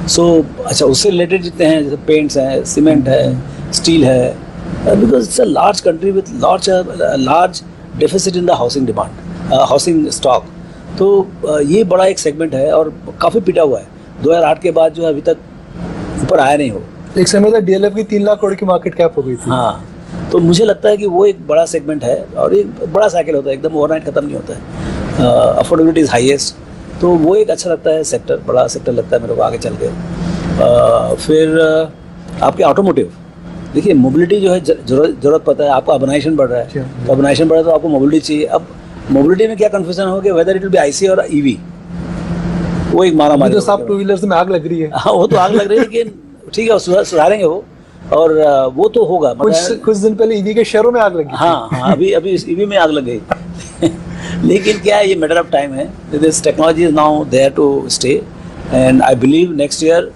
सो अच्छा, उससे रिलेटेड जितने हैं जैसे पेंट्स हैं, सीमेंट है, स्टील है, because it's a large country with large deficit in the housing demand, housing stock. तो ये बड़ा एक सेगमेंट है और काफ़ी पिटा हुआ है. 2008 के बाद जो है अभी तक ऊपर आया नहीं हो. एक समय था DLF की 3 लाख करोड़ की मार्केट कैप हो गई थी. हाँ, तो मुझे लगता है कि वो एक बड़ा सेगमेंट है और एक बड़ा साइकिल होता है, एकदम ओवरनाइट खत्म नहीं होता है. अफोर्डेबिलिटी इज हाईएस्ट, तो वो एक अच्छा लगता है सेक्टर, बड़ा सेक्टर लगता है मेरे को आगे चल के. फिर आपके ऑटोमोटिव, देखिए मोबिलिटी जो है जरूरत पता है आपको, अर्बनाइजेशन बढ़ रहा है. तो अर्बनाइजेशन बढ़ रहा है तो आपको मोबिलिटी चाहिए. अब मोबिलिटी में क्या कंफ्यूजन हो गया, whether it will be IC और EV. वो एक मारामारी. तो सब 2 व्हीलर्स में आग लग रही है. हाँ, वो तो आग लग रही है, लेकिन ठीक है, सुधारेंगे वो, और वो तो होगा. कुछ दिन पहले EV के शेयरों में आग लगी. हाँ, अभी EV में आग लग गई. लेकिन क्या है, ये मैटर ऑफ टाइम है. This technology is now there to stay and I believe next year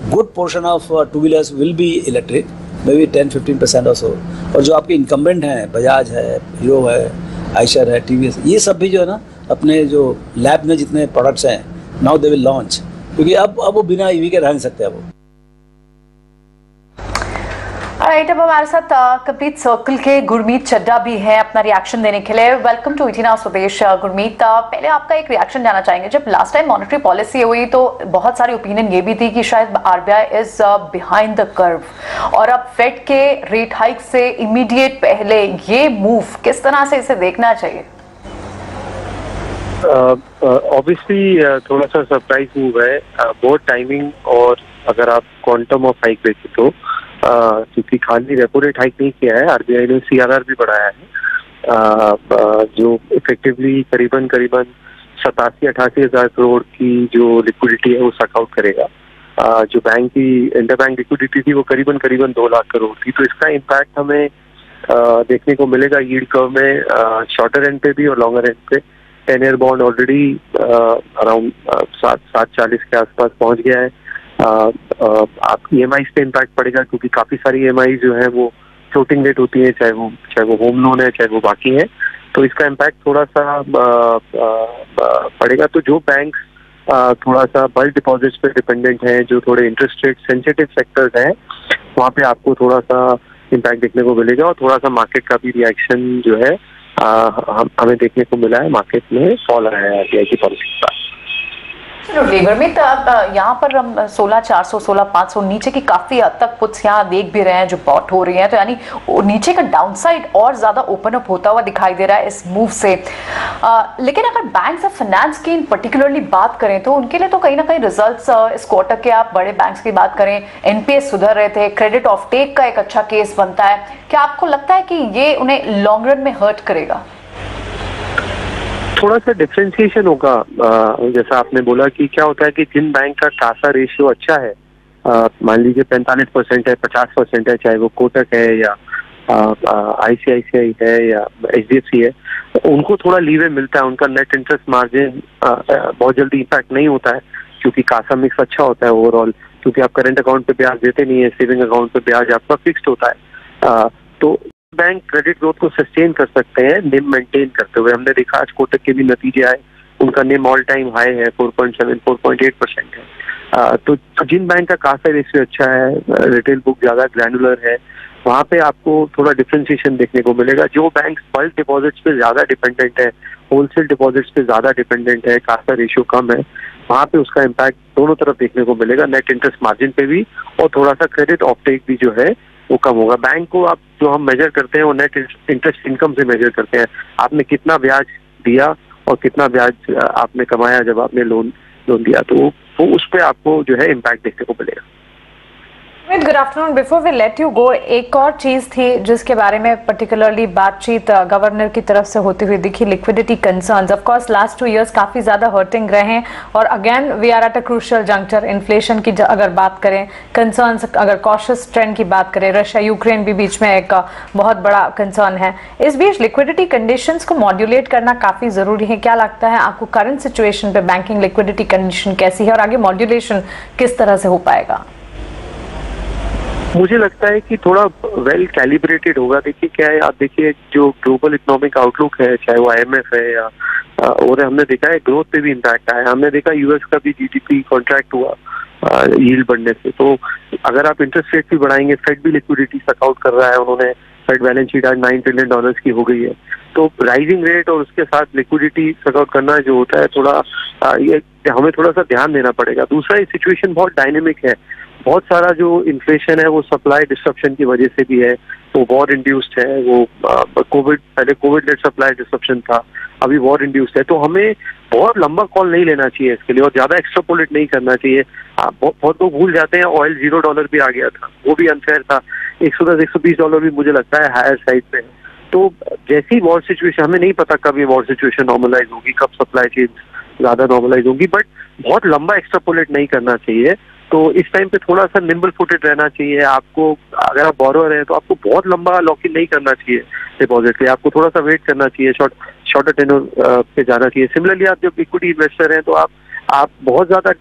good portion of 2 wheelers will be electric, maybe 10-15% और सो. और जो आपके इनकम्बेंट हैं, बजाज है, हीरो है, आइशर है, TVS, ये सब भी जो है ना अपने जो लैब में जितने प्रोडक्ट्स हैं नाउ दे विल लॉन्च, क्योंकि अब वो बिना EV के रह नहीं सकते. अब राइट, अब हमारे साथ कंप्लीट सर्कल के गुरमीत चड्ढा भी है अपना रिएक्शन देने के लिए. वेलकम टू ET Now स्वदेश. गुरमीत, पहले आपका एक रिएक्शन जानना चाहेंगे. जब लास्ट टाइम मॉनेटरी पॉलिसी हुई तो बहुत सारी ओपिनियन ये भी थी कि शायद RBI is behind the curve, और अब फेड के रेट हाइक से इमीडिएट पहले ये मूव, किस तरह से इसे देखना चाहिए? ऑब्वियसली थोड़ा सा सरप्राइज मूव है, बहुत टाइमिंग. और अगर आप क्वांटम ऑफ हाइक देखें तो क्योंकि खाली रेपो रेट हाइक नहीं किया है, RBI ने CRR भी बढ़ाया है, जो इफेक्टिवली करीबन 87-88 हज़ार करोड़ की जो लिक्विडिटी है वो सक आउट करेगा. जो बैंक की इंटरबैंक लिक्विडिटी थी वो करीबन 2 लाख करोड़ थी. तो इसका इम्पैक्ट हमें देखने को मिलेगा यील्ड कर्व में, शॉर्टर एंड पे भी और लॉन्गर एंड पे. 10-year बॉन्ड ऑलरेडी अराउंड 7.40 के आसपास पहुंच गया है. आप EMI पे इम्पैक्ट पड़ेगा क्योंकि काफी सारी EMI जो है वो फ्लोटिंग रेट होती है, चाहे वो होम लोन है, चाहे वो बाकी है. तो इसका इम्पैक्ट थोड़ा सा पड़ेगा. तो जो बैंक थोड़ा सा बल्क डिपॉजिट्स पे डिपेंडेंट हैं, जो थोड़े इंटरेस्ट रेट सेंसिटिव सेक्टर्स हैं, वहाँ पे आपको थोड़ा सा इम्पैक्ट देखने को मिलेगा. और थोड़ा सा मार्केट का भी रिएक्शन जो है हमें देखने को मिला है. मार्केट में फॉल आया है RBI की पॉलिसी का. गुरमीत, यहाँ पर हम 16,400, 16,500 नीचे की काफी हद तक पुट्स यहाँ देख भी रहे हैं जो बॉट हो रही हैं, तो यानी नीचे का डाउनसाइड और ज्यादा ओपन अप होता हुआ दिखाई दे रहा है इस मूव से. लेकिन अगर बैंक ऑफ फाइनेंस की इन पर्टिकुलरली बात करें तो उनके लिए तो कहीं ना कहीं रिजल्ट्स इस क्वार्टर के, आप बड़े बैंक्स की बात करें, NPA सुधर रहे थे, क्रेडिट ऑफ टेक का एक अच्छा केस बनता है. क्या आपको लगता है कि ये उन्हें लॉन्ग रन में हर्ट करेगा? थोड़ा सा डिफरेंशिएशन होगा. जैसा आपने बोला कि क्या होता है कि जिन बैंक का कासा रेशियो अच्छा है, मान लीजिए 45% है, 50% है, चाहे वो कोटक है या ICICI है या HDFC है, उनको थोड़ा लीवे मिलता है. उनका नेट इंटरेस्ट मार्जिन बहुत जल्दी इम्पैक्ट नहीं होता है क्योंकि कासा मिक्स अच्छा होता है ओवरऑल, क्योंकि आप करंट अकाउंट पे ब्याज देते नहीं है, सेविंग अकाउंट पे ब्याज आपका फिक्स्ड होता है. तो बैंक क्रेडिट ग्रोथ को सस्टेन कर सकते हैं निम मेंटेन करते हुए. हमने देखा आज कोटक के भी नतीजे आए, उनका निम ऑल टाइम हाई है, 4.8% है. तो जिन बैंक का कासा रेशियो अच्छा है, रिटेल बुक ज्यादा ग्रैनुलर है, वहाँ पे आपको थोड़ा डिफरेंशिएशन देखने को मिलेगा. जो बैंक बल्क डिपॉजिट्स पे ज्यादा डिपेंडेंट है, होलसेल डिपॉजिट्स पे ज्यादा डिपेंडेंट है, कासा रेशियो कम है, वहाँ पे उसका इम्पैक्ट दोनों तरफ देखने को मिलेगा, नेट इंटरेस्ट मार्जिन पे भी और थोड़ा सा क्रेडिट ऑफटेक भी जो है वो कम होगा. बैंक को आप जो हम मेजर करते हैं वो नेट इंटरेस्ट इनकम से मेजर करते हैं. आपने कितना ब्याज दिया और कितना ब्याज आपने कमाया जब आपने लोन दिया, तो तो उस पर आपको जो है इम्पैक्ट देखने को मिलेगा। Good afternoon. Before we let you go, एक और चीज थी जिसके बारे में पर्टिकुलरली बातचीत गवर्नर की तरफ से होती हुई दिखी, liquidity concerns. Of course last 2 years काफी ज्यादा हर्टिंग रहे हैं और again we are at a crucial juncture. Inflation की अगर बात करें, कंसर्न्स, अगर कॉशियस ट्रेंड की बात करें, रशिया यूक्रेन भी बीच में एक बहुत बड़ा कंसर्न है। इस बीच लिक्विडिटी कंडीशंस को मॉड्यूलेट करना काफी जरूरी है। क्या लगता है आपको करंट सिचुएशन पे बैंकिंग लिक्विडिटी कंडीशन कैसी है और आगे मॉड्यूलेशन किस तरह से हो पाएगा? मुझे लगता है कि थोड़ा वेल कैलिब्रेटेड होगा। देखिए क्या है, आप देखिए जो ग्लोबल इकोनॉमिक आउटलुक है, चाहे वो IMF है या और हमने देखा है ग्रोथ पे भी इम्पैक्ट आया। हमने देखा US का भी GDP कॉन्ट्रैक्ट हुआ यील्ड बढ़ने से। तो अगर आप इंटरेस्ट रेट भी बढ़ाएंगे, फेड भी लिक्विडिटी सक आउट कर रहा है, उन्होंने फेड बैलेंस शीट आज $9 ट्रिलियन की हो गई है। तो राइजिंग रेट और उसके साथ लिक्विडिटी सक आउट करना जो होता है, थोड़ा ये हमें थोड़ा सा ध्यान देना पड़ेगा। दूसरा, ये सिचुएशन बहुत डायनेमिक है। बहुत सारा जो इन्फ्लेशन है वो सप्लाई डिस्ट्रप्शन की वजह से भी है, वो वॉर इंड्यूस्ड है, वो पहले कोविड लेड सप्लाई डिस्ट्रप्शन था, अभी वॉर इंड्यूस्ड है। तो हमें बहुत लंबा कॉल नहीं लेना चाहिए इसके लिए और ज्यादा एक्स्ट्रापोलेट नहीं करना चाहिए। बहुत लोग भूल जाते हैं ऑयल $0 भी आ गया था, वो भी अनफेयर था। $110-120 भी मुझे लगता है हायर साइड पे। तो जैसी वॉर सिचुएशन, हमें नहीं पता कब ये वॉर सिचुएशन नॉर्मलाइज होगी, कब सप्लाई चेन ज्यादा नॉर्मलाइज होगी, बट बहुत लंबा एक्स्ट्रापोलेट नहीं करना चाहिए। तो इस टाइम पे थोड़ा सा निम्बल फुटेड रहना चाहिए आपको। अगर आप बोरोअर हैं तो आपको बहुत लंबा लॉक इन नहीं करना चाहिए डिपॉजिट के, आपको थोड़ा सा वेट करना चाहिए, शॉर्टर टेन्योर पे जाना चाहिए। सिमिलरली आप जब इक्विटी इन्वेस्टर हैं तो आप बहुत ज्यादा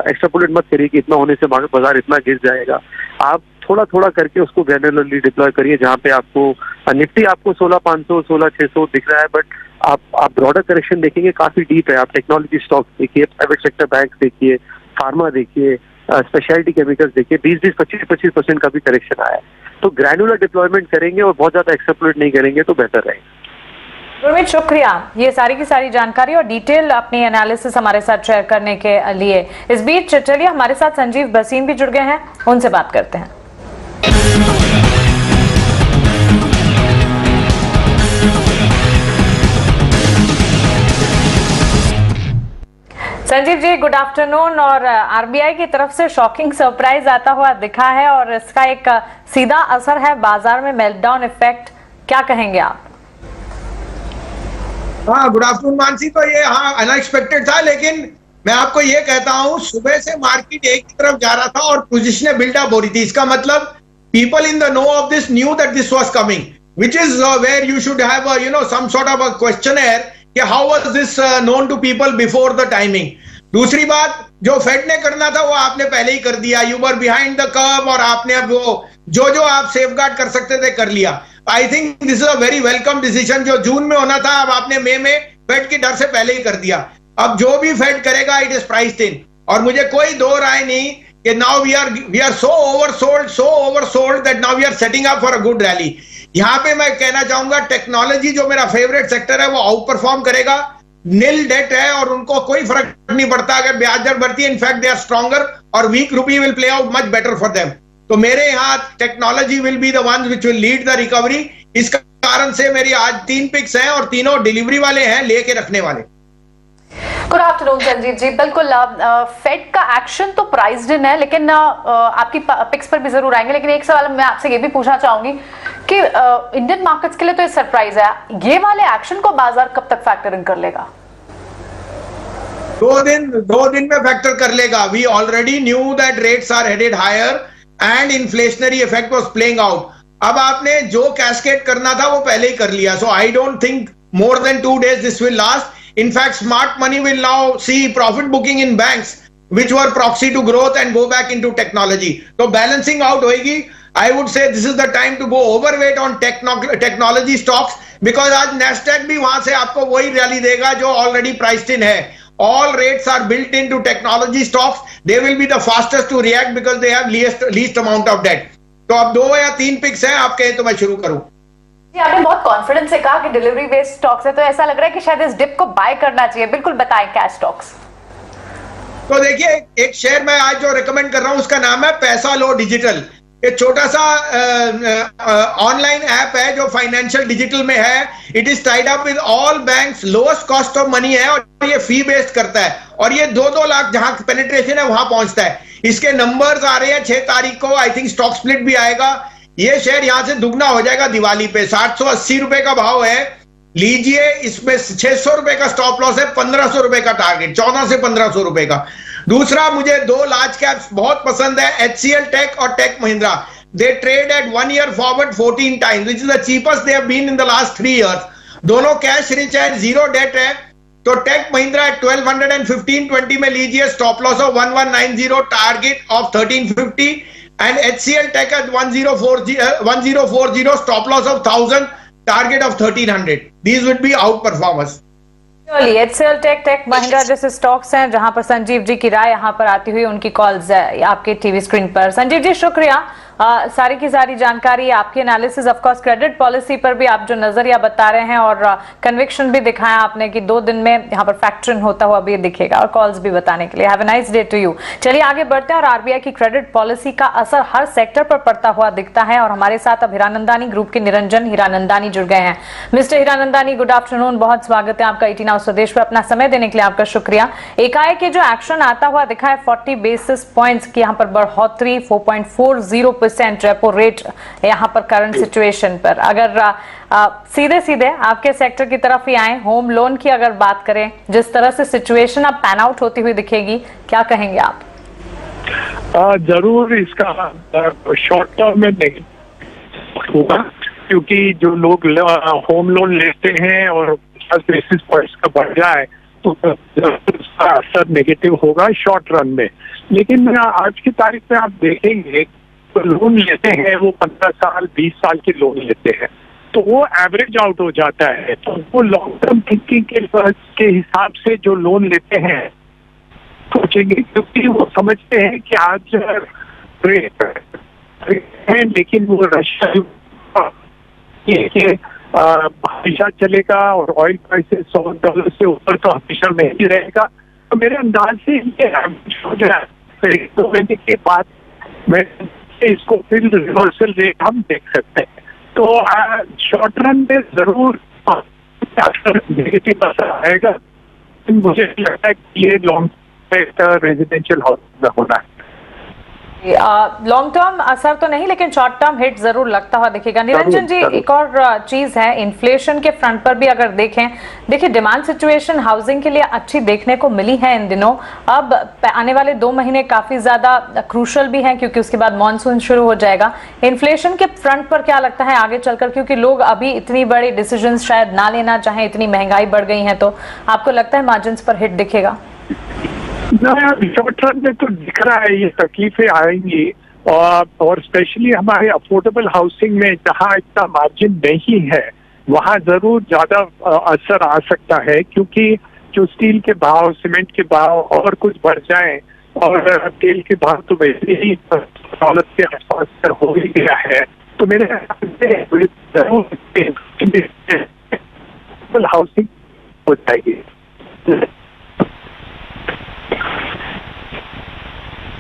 एक्स्ट्रापोलेट मत करिए कि इतना होने से बाजार इतना गिर जाएगा। आप थोड़ा थोड़ा करके उसको ग्रैनुलरली डिप्लॉय करिए। जहाँ पे आपको निफ्टी आपको 16,500 16,600 दिख रहा है, बट आप ब्रॉडर करेक्शन देखेंगे काफी डीप है। आप टेक्नोलॉजी स्टॉक्स देखिए, प्राइवेट सेक्टर बैंक देखिए, फार्मा देखिए, स्पेशलिटी केमिकल्स देखिए, 20-25% का भी करेक्शन आया है। तो ग्रैनुलर डिप्लॉयमेंट करेंगे और बहुत ज्यादा एक्स्ट्रापोलेट नहीं करेंगे तो बेहतर रहेगा। गुरमीत, शुक्रिया ये सारी की सारी जानकारी और डिटेल अपनी एनालिसिस हमारे साथ शेयर करने के लिए। इस बीच चलिए हमारे साथ संजीव भसीन भी जुड़ गए हैं, उनसे बात करते हैं। Sanjeev ji, good afternoon. और RBI की तरफ से शॉकिंग सरप्राइज आता हुआ दिखा है और इसका एक सीधा असर है बाजार में, मेल्टडाउन इफेक्ट, क्या कहेंगे आप? हाँ, गुड आफ्टरनून मानसी। तो ये अनएक्सपेक्टेड था, लेकिन मैं आपको ये कहता हूँ सुबह से मार्केट एक की तरफ जा रहा था और पोजीशनें बिल्डअप हो रही थी। इसका मतलब people in the know of this knew that this was coming, which is where you should have some sort of a questioner कि how was this known to people before the timing. दूसरी बात, जो fade ने करना था वो आपने पहले ही कर दिया, you were behind the curve, और आपने अब वो जो आप सेफगार्ड कर सकते थे कर लिया। I think this is a very welcome decision. जो जून में होना था अब आपने मई में फेड के डर से पहले ही कर दिया। अब जो भी फेड करेगा इट इज प्राइस्ड इन, और मुझे कोई दो राय नहीं कि now we are so oversold that now we are setting up for a good rally. यहाँ पे मैं कहना चाहूंगा टेक्नोलॉजी, जो मेरा फेवरेट सेक्टर है, वो आउट परफॉर्म करेगा। नील डेट है और उनको कोई फर्क नहीं पड़ता अगर ब्याज दर बढ़ती है। इनफैक्ट दे आर स्ट्रॉन्गर और वीक रूपी will play out much better for them. तो मेरे यहाँ technology will be the one which will lead the recovery. इस कारण से मेरी आज 3 पिक्स हैं और तीनों डिलीवरी वाले हैं, लेके रखने वाले। Good afternoon Sanjeev ji. बिल्कुल, फेड का एक्शन तो प्राइस्ड इन है, लेकिन आपकी पिक्स पर भी जरूर आएंगे, लेकिन एक सवाल मैं आपसे ये भी पूछना चाहूंगी कि इंडियन मार्केट्स के लिए तो ये सरप्राइज है, ये वाले एक्शन को बाजार कब तक फैक्टर इन कर लेगा? 2 दिन में फैक्टर कर लेगा। We already knew that rates are headed higher and inflationary effect was playing out. अब आपने जो कैस्केड करना था वो पहले ही कर लिया। So I don't think more than 2 days this will last. In fact, smart money will now see profit booking in banks, which were proxy to growth, and go back into technology. So balancing out होगी. I would say this is the time to go overweight on technology stocks, because आज Nasdaq भी वहां से आपको वही rally देगा जो already priced in है. All rates are built into technology stocks. They will be the fastest to react because they have least amount of debt. तो अब 2 या 3 पिक्स हैं, आप कहें तो मैं शुरू करूं। आपने बहुत कॉन्फिडेंस से कहा कि डिलीवरी बेस्ड स्टॉक्स है, तो ऐसा लग रहा है कि शायद इस डिप को बाय करना चाहिए। बिल्कुल बताएं कैश स्टॉक्स। तो देखिए, एक शेयर मैं आज जो रिकमेंड कर रहा हूं उसका नाम है पैसा लो डिजिटल। ये छोटा सा ऑनलाइन ऐप है जो फाइनेंशियल डिजिटल में है। It is tied up with all banks, lowest cost of money है और ये फी बेस्ड करता है और ये 2-2 लाख जहां पेनिट्रेशन है वहां पहुंचता है। इसके नंबर्स आ रहे हैं 6 तारीख को, आई थिंक स्टॉक स्प्लिट भी आएगा। ये शेयर यहां से दुगना हो जाएगा दिवाली पे। 780 रुपए का भाव है, लीजिए। इसमें 600 रुपए का स्टॉप लॉस है, 1500 रुपए का टारगेट, 14 से 1500 रुपए का। दूसरा मुझे 2 लार्ज कैप्स बहुत पसंद है, HCL टेक और tech Mahindra. They trade at 1 year forward 14 times, which is the cheapest they have been in the last 3 years. दोनों कैश रिच है, जीरो डेट है। तो टेक महिंद्रा 1215-20 में लीजिए, stop loss of 1190, target of 1350 and HCL tech at 1040, stop loss of 1000, target of 1300. These would be out performers. HCL tech Mahindra जैसे stocks हैं जहां पर संजीव जी की राय यहाँ पर आती हुई, उनकी कॉल्स आपके टीवी स्क्रीन पर। संजीव जी शुक्रिया, सारी की सारी जानकारी, आपकी analysis. Of course credit policy पर भी आप जो नजरिया बता रहे हैं और कन्विक्शन भी दिखाया आपने कि 2 दिन में यहाँ पर फैक्टरिंग होता हुआ भी दिखेगा, और कॉल्स भी बताने के लिए। Have a nice day to you. चलिए आगे बढ़ते हैं और आरबीआई की क्रेडिट पॉलिसी का असर हर सेक्टर पर पड़ता हुआ दिखता है और हमारे साथ अब हीरानंदानी ग्रुप के निरंजन हीरानंदानी जुड़ गए हैं। मिस्टर हीरानंदानी, गुड आफ्टरनून, बहुत स्वागत है आपका 18 आवर्स स्वदेश पे। अपना समय देने के लिए आपका शुक्रिया। एकाएक के जो एक्शन आता हुआ दिखा है 40 बेसिस पॉइंट्स की यहाँ पर बढ़ोतरी, 4.40% रेपो रेट यहाँ पर करंट सिचुएशन पर। अगर सीधे सीधे आपके सेक्टर की तरफ ही आए, होम लोन की अगर बात करें, जिस तरह से सिचुएशन अब पैन आउट होती हुई दिखेगी, क्या कहेंगे आप? जरूर इसका शॉर्ट टर्म में नेगेटिव होगा, क्योंकि जो लोग होम लोन लेते हैं और 50 बेसिस पॉइंट्स का बढ़ जाए तो उसका असर नेगेटिव होगा शॉर्ट रन में। लेकिन आज की तारीख में आप देखेंगे तो लोन लेते हैं वो 15 साल 20 साल के लोन लेते हैं, तो वो एवरेज आउट हो जाता है। तो वो लॉन्ग टर्म थिंकिंग के हिसाब से जो लोन लेते हैं सोचेंगे, क्योंकि वो समझते हैं कि आज है लेकिन वो रशिया हमेशा चलेगा और ऑयल प्राइसेस $100 से ऊपर तो हमेशा नहीं रहेगा। तो मेरे अंदाज से ये हो जाए 2 महीने के बाद मैं इसको फिर रिवर्सल रेट हम देख सकते हैं। तो शॉर्ट रन में जरूर नेगेटिव असर आएगा, मुझे लगता है कि ये लॉन्ग रेजिडेंशियल हाउस में होना है। लॉन्ग टर्म असर तो नहीं, लेकिन शॉर्ट टर्म हिट जरूर लगता हुआ दिखेगा। निरंजन जी, एक और चीज है, इन्फ्लेशन के फ्रंट पर भी अगर देखें, देखिए डिमांड सिचुएशन हाउसिंग के लिए अच्छी देखने को मिली है इन दिनों। अब आने वाले 2 महीने काफी ज्यादा क्रूशल भी हैं, क्योंकि उसके बाद मॉनसून शुरू हो जाएगा। इन्फ्लेशन के फ्रंट पर क्या लगता है आगे चलकर, क्योंकि लोग अभी इतनी बड़ी डिसीजन शायद ना लेना चाहें, इतनी महंगाई बढ़ गई है, तो आपको लगता है मार्जिन पर हिट दिखेगा? शॉर्ट रन में तो दिख रहा है ये तकलीफें आएंगी, और स्पेशली हमारे अफोर्डेबल हाउसिंग में जहाँ इतना मार्जिन नहीं है वहाँ जरूर ज्यादा असर आ सकता है, क्योंकि जो स्टील के भाव, सीमेंट के भाव और कुछ बढ़ जाए, और तेल के भाव तो वैसे ही दौलत के आसपास हो ही गया है, तो मेरे जरूर हाउसिंग हो जाएगी।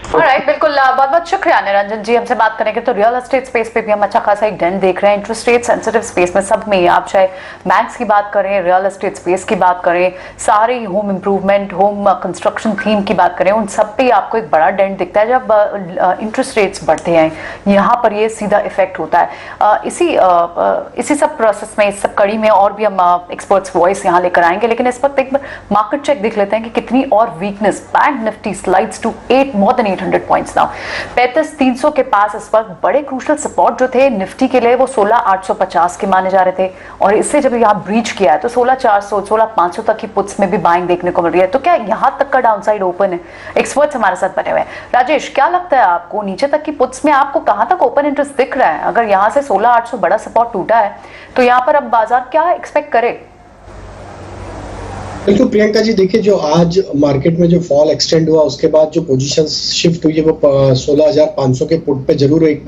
ऑलराइट, बिल्कुल, बहुत बहुत शुक्रिया निरंजन जी। हमसे बात करेंगे तो रियल एस्टेट स्पेस पे भी हम अच्छा खासा एक डेंट देख रहे हैं। इंटरेस्ट रेट सेंसिटिव स्पेस में सब में, आप चाहे बैंक्स की बात करें, रियल एस्टेट स्पेस की बात करें, सारे home improvement, home construction theme की बात करें, उन सब पे आपको एक बड़ा डेंट दिखता है जब इंटरेस्ट रेट्स बढ़ते हैं। यहाँ पर ये सीधा इफेक्ट होता है। इसी सब प्रोसेस में, इस सब कड़ी में और भी हम एक्सपर्ट्स वॉइस यहाँ लेकर आएंगे, लेकिन इस वक्त एक बार मार्केट चेक देख लेते हैं कि कितनी और weakness. Bank Nifty slides to more than 800 points now, 35,300 के पास इस वक्त। बड़े क्रूशल सपोर्ट जो थे निफ्टी के लिए वो 16,850 के माने जा रहे थे, और इससे जब यहाँ ब्रीच किया है तो 16,400 16,500 तक की पुट्स में भी बाइंग देखने को मिल रही है। तो क्या यहाँ तक का डाउनसाइड ओपन है? एक्सपर्ट्स हमारे साथ बने हुए हैं। राजेश, क्या लगता है आपको, नीचे तक की पुट्स में आपको कहाँ तक ओपन इंटरेस्ट दिख रहा है? अगर यहाँ से 16,800 बड़ा सपोर्ट टूटा है तो यहाँ पर अब बाजार क्या एक्सपेक्ट करे? बिल्कुल प्रियंका जी, देखिए जो आज मार्केट में जो फॉल एक्सटेंड हुआ उसके बाद जो पोजीशन शिफ्ट हुई है वो 16,500 के पुट पे जरूर एक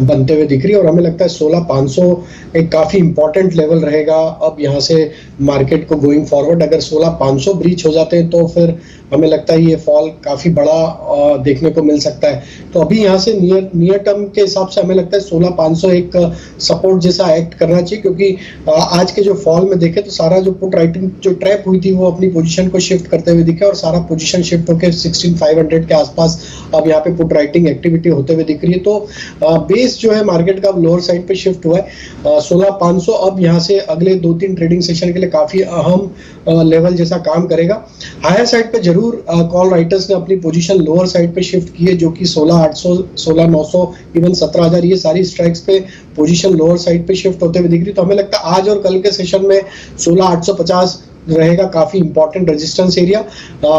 बनते हुए दिख रही है और हमें लगता है 16,500 एक काफी इंपॉर्टेंट लेवल रहेगा अब यहाँ से मार्केट को गोइंग फॉरवर्ड। अगर 16,500 ब्रीच हो जाते हैं तो फिर हमें लगता है ये फॉल काफी बड़ा देखने को मिल सकता है। तो अभी यहाँ से नियर टर्म के हिसाब से हमें लगता है 16,500 एक सपोर्ट जैसा एक्ट करना चाहिए, क्योंकि आज के जो फॉल में देखे तो सारा जो पुट राइटिंग जो ट्रैप हुई थी वो अपनी पोजीशन को शिफ्ट करते हुए दिखे और सारा पोजीशन शिफ्ट होकर 16,500 के आसपास अब यहाँ पे पुट राइटिंग एक्टिविटी होते हुए दिख रही है। तो बेस जो है मार्केट का लोअर साइड पे शिफ्ट हुआ है 16,500 अब यहाँ से अगले 2-3 ट्रेडिंग सेशन के लिए काफी अहम लेवल जैसा काम करेगा। हायर साइड पे जरूर कॉल राइटर्स ने अपनी पोजीशन लोअर साइड पे शिफ्ट की है, जो कि 16,800 16,900 इवन 17,000 ये सारी स्ट्राइक्स पे पोजीशन लोअर साइड पे शिफ्ट होते हुए दिख रही। तो हमें लगता है आज और कल के सेशन में 16,850 रहेगा काफी इंपॉर्टेंट रेजिस्टेंस एरिया।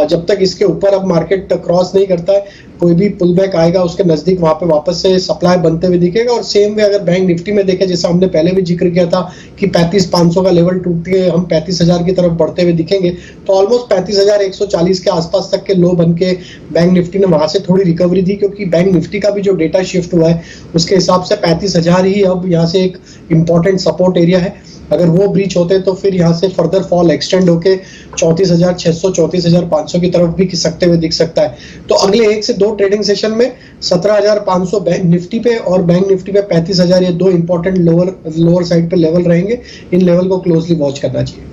जब तक इसके ऊपर अब मार्केट क्रॉस नहीं करता है कोई भी पुल बैक आएगा उसके नजदीक वहां पे वापस से सप्लाई बनते हुए दिखेगा। और सेम वे अगर बैंक निफ्टी में देखें, जैसा हमने पहले भी जिक्र किया था कि 35,500 का लेवल टूट के हम 35,000 की तरफ बढ़ते हुए दिखेंगे, तो ऑलमोस्ट 35,140 के आसपास तक के लो बन के बैंक निफ्टी ने वहां से थोड़ी रिकवरी दी, क्योंकि बैंक निफ्टी का भी जो डेटा शिफ्ट हुआ है उसके हिसाब से 35,000 ही अब यहाँ से एक इंपॉर्टेंट सपोर्ट एरिया है। अगर वो ब्रीच होते तो फिर यहाँ से फर्दर फॉल एक्सटेंड होके 34,600 34,500 की तरफ भी खिसकते हुए दिख सकता है। तो अगले 1 से 2 ट्रेडिंग सेशन में 17,500 बैंक निफ्टी पे और बैंक निफ्टी पे 35,000 ये 2 इंपॉर्टेंट लोअर साइड पे लेवल रहेंगे। इन लेवल को क्लोजली वॉच करना चाहिए,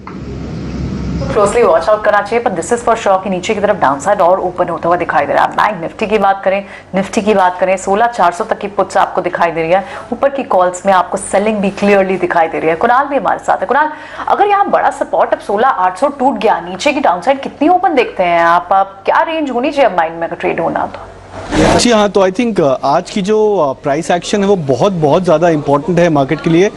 क्लोजली वॉच आउट करना चाहिए। पर दिस इज फॉर श्योर कि नीचे की तरफ डाउनसाइड और ओपन होता हुआ दिखाई दे रहा है। बैंक निफ्टी की बात करें, निफ्टी की बात करें 16,400 तक की पुट्स आपको दिखाई दे रही है। ऊपर की कॉल्स में आपको सेलिंग भी क्लियरली दिखाई दे रही है। कुणाल भी हमारे साथ है। कुणाल, अगर यहाँ बड़ा सपोर्ट अब 16,800 टूट गया, नीचे की डाउनसाइड कितनी ओपन देखते हैं आप? क्या रेंज होनी चाहिए अब माइंड में अगर ट्रेड होना तो? जी हाँ, तो आई थिंक आज की जो प्राइस एक्शन है वो बहुत ज़्यादा इंपॉर्टेंट है मार्केट के लिए,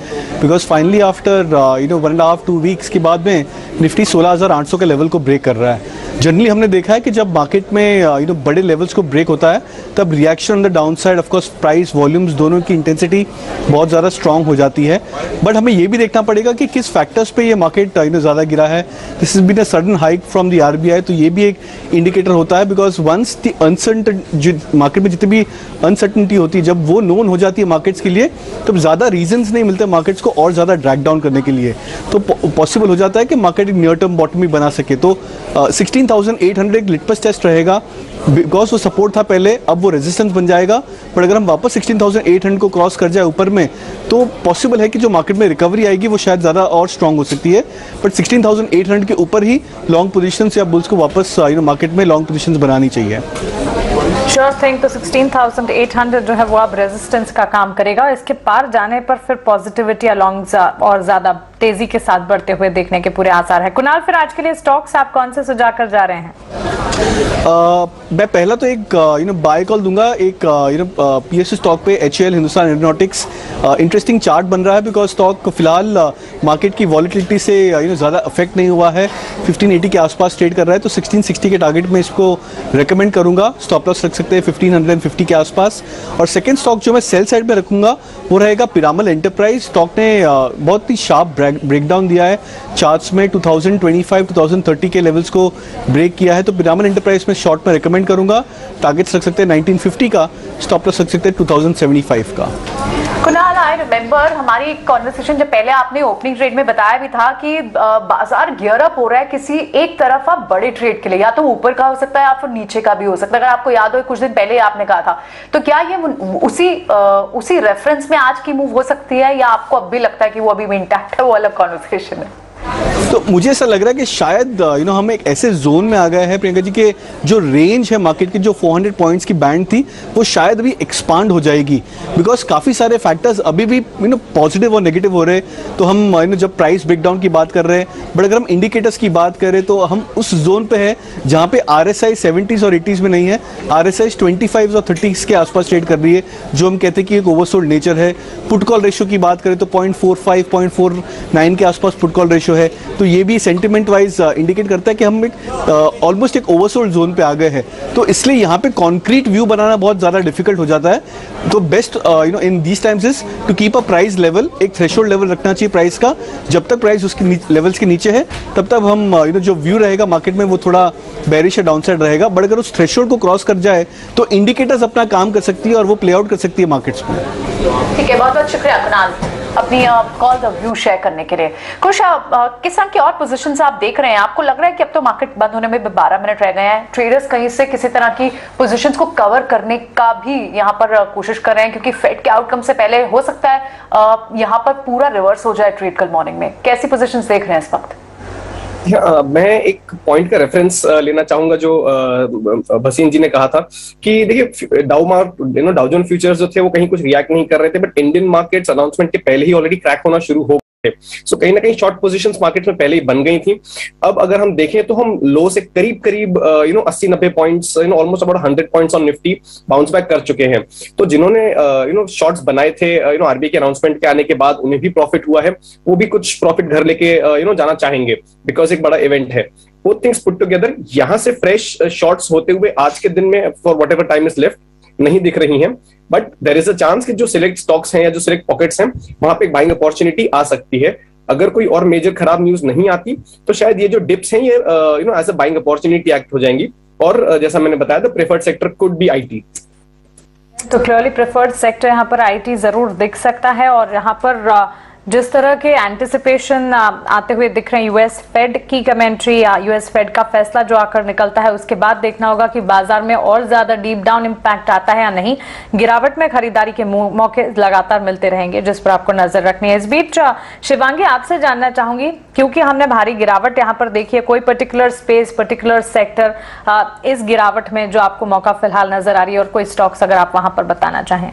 बिकॉज फाइनली आफ्टर 1.5-2 वीक्स के बाद में निफ्टी 16,800 के लेवल को ब्रेक कर रहा है। जनरली हमने देखा है कि जब मार्केट में बड़े लेवल्स को ब्रेक होता है तब reaction on the down side, of course price volumes दोनों की इंटेंसिटी बहुत ज़्यादा स्ट्रांग हो जाती है। बट हमें ये भी देखना पड़ेगा कि किस फैक्टर्स पे ये मार्केट ज़्यादा गिरा है। This is been a sudden hike from the RBI, तो ये भी एक इंडिकेटर होता है, because once the uncertain market में जितनी भी अनसर्टनिटी होती है जब वो नोन हो जाती है मार्केट्स के लिए, तब ज़्यादा रीजंस नहीं मिलते मार्केट्स को और ज़्यादा ड्रैग डाउन करने के लिए। तो पॉसिबल हो जाता है कि मार्केट नियर टर्म बॉटम भी बना सके। तो 16,800 एक लिटमस टेस्ट रहेगा, बिकॉज वो सपोर्ट था पहले, अब वो रेजिस्टेंस बन जाएगा। पर अगर हम वापस 16,800 को क्रॉस कर जाए ऊपर में, तो पॉसिबल है कि जो मार्केट में रिकवरी आएगी वो शायद ज़्यादा और स्ट्रांग हो सकती है। बट 16,800 के ऊपर ही लॉन्ग पोजीशंस या बुल्स को वापस मार्केट में लॉन्ग पोजीशंस बनानी चाहिए। Sure thing. तो 16,800 जो है वो अब रेजिस्टेंस का काम करेगा। इसके पार जाने पर फिर पॉजिटिविटी अलॉन्ग और ज्यादा तेजी के साथ बढ़ते हुए देखने के पूरे आसार है। कुणाल, फिर आज के लिए स्टॉक्स आप कौन से सुझा कर जा रहे हैं? मैं पहला तो एक बाय कॉल दूंगा एक PSU स्टॉक पे, HAL Hindustan aeronautics. Interesting chart बन रहा है बिकॉज स्टॉक फिलहाल मार्केट की वॉलिटिलिटी से ज़्यादा अफेक्ट नहीं हुआ है, 1580 के आसपास ट्रेड कर रहा है। तो 1660 के टारगेट में इसको रेकमेंड करूंगा। स्टॉप लॉस रख सकते हैं 1550 के आसपास। और सेकेंड स्टॉक जो मैं सेल साइड में रखूंगा वो रहेगा पिरामल एंटरप्राइज। स्टॉक ने बहुत ही शार्प ब्रेकडाउन दिया है चार्ट्स में, 2025-2030 के लेवल्स को ब्रेक किया है। तो पिरामल एंटरप्राइज में शॉर्ट में रेकमेंड करूंगा। टारगेट्स रख सकते हैं 1950 का, स्टॉप लॉस रख सकते हैं 2075 का। कुणाल, आई रिमेंबर हमारी कॉन्वर्सेशन जब पहले आपने ओपनिंग ट्रेड में बताया भी था कि बाजार गियर अप हो रहा है किसी एक तरफ आप बड़े ट्रेड के लिए, या तो ऊपर का हो सकता है या फिर नीचे का भी हो सकता है। अगर आपको याद हो कुछ दिन पहले आपने कहा था, तो क्या ये उसी रेफरेंस में आज की मूव हो सकती है, या आपको अब भी लगता है कि वो अभी भी इंटैक्ट है, वो अलग कॉन्वर्सेशन है? तो मुझे ऐसा लग रहा है कि शायद हम एक ऐसे जोन में आ गए हैं प्रियंका जी के जो रेंज है मार्केट की, जो 400 पॉइंट्स की बैंड थी वो शायद अभी एक्सपांड हो जाएगी, बिकॉज काफ़ी सारे फैक्टर्स अभी भी पॉजिटिव और नेगेटिव हो रहे हैं। तो हम जब प्राइस ब्रेकडाउन की बात कर रहे हैं, बट अगर हम इंडिकेटर्स की बात करें तो हम उस जोन पे है जहाँ पे RSI 70s और 80s में नहीं है, RSI 25 और 30s के आसपास ट्रेड कर रही है, जो हम कहते हैं कि एक ओवरसोल्ड नेचर है। पुट कॉल रेशियो की बात करें तो 0.45 0.49 के आसपास पुट कॉल रेशियो है। तो ये भी सेंटिमेंट वाइज इंडिकेट करता है कि हम एक ऑलमोस्ट एक ओवरसोल्ड जोन पे आ गए हैं। तो इसलिए यहाँ पे कॉन्क्रीट व्यू बनाना बहुत ज़्यादा डिफिकल्ट हो जाता है। तो best in these times is to keep a price level, एक थ्रेशोल्ड लेवल रखना चाहिए प्राइस का। जब तक प्राइस उसके लेवल्स के नीचे है तब तक हम जो व्यू रहेगा मार्केट में वो थोड़ा बेरिश या डाउनसाइड रहेगा। बट अगर उस थ्रेशोल्ड को क्रॉस कर जाए तो इंडिकेटर्स अपना काम कर सकती है और वो प्ले आउट कर सकती है मार्केट्स में। ठीक है, बहुत बहुत शुक्रिया कुणाल अपनी कॉल द व्यू शेयर करने के लिए। कुछ किस तरह की और पोजीशंस आप देख रहे हैं? आपको लग रहा है कि अब तो मार्केट बंद होने में 12 मिनट रह गए हैं, ट्रेडर्स कहीं से किसी तरह की पोजीशंस को कवर करने का भी यहाँ पर कोशिश कर रहे हैं, क्योंकि फेड के आउटकम से पहले हो सकता है यहाँ पर पूरा रिवर्स हो जाए ट्रेड कल मॉर्निंग में। कैसी पोजीशंस देख रहे हैं इस वक्त? मैं एक पॉइंट का रेफरेंस लेना चाहूंगा जो भसीन जी ने कहा था कि देखिए डाउ जोन फ्यूचर्स जो थे वो कहीं कुछ रिएक्ट नहीं कर रहे थे, बट इंडियन मार्केट्स अनाउंसमेंट के पहले ही ऑलरेडी क्रैक होना शुरू हो गए। सो कहीं ना कहीं शॉर्ट पोजीशंस मार्केट में पहले ही बन गई थी। अब अगर हम देखें तो हम लो से करीब करीब 80-90 points, almost about 100 points on Nifty bounce back कर चुके हैं। तो जिन्होंने शॉर्ट्स बनाए थे आरबीआई के अनाउंसमेंट के आने के बाद, उन्हें भी प्रॉफिट हुआ है, वो भी कुछ प्रॉफिट घर लेके जाना चाहेंगे, बिकॉज एक बड़ा इवेंट है। बोथ थिंग्स पुट टुगेदर यहाँ से फ्रेश शॉर्ट्स होते हुए आज के दिन में for whatever time is left नहीं दिख रही हैं, but there is a chance कि जो सिलेक्ट स्टॉक्स हैं या जो सिलेक्ट पॉकेट्स हैं वहां पे एक बाइंग अपॉर्चुनिटी आ सकती है। अगर कोई और मेजर खराब न्यूज नहीं आती तो शायद ये जो डिप्स हैं ये as a buying opportunity act हो जाएंगी। और जैसा मैंने बताया तो preferred sector could be IT. तो क्लियरली प्रेफर्ड सेक्टर यहाँ पर आईटी जरूर दिख सकता है। और यहाँ पर जिस तरह के एंटिसिपेशन आते हुए दिख रहे हैं, यूएस फेड की कमेंट्री या यूएस फेड का फैसला जो आकर निकलता है उसके बाद देखना होगा कि बाजार में और ज्यादा डीप डाउन इंपैक्ट आता है या नहीं। गिरावट में खरीदारी के मौके लगातार मिलते रहेंगे जिस पर आपको नजर रखनी है। इस बीच शिवांगी आपसे जानना चाहूंगी, क्योंकि हमने भारी गिरावट यहाँ पर देखी है, कोई पर्टिकुलर स्पेस, पर्टिकुलर सेक्टर इस गिरावट में जो आपको मौका फिलहाल नजर आ रही है, और कोई स्टॉक्स अगर आप वहां पर बताना चाहें?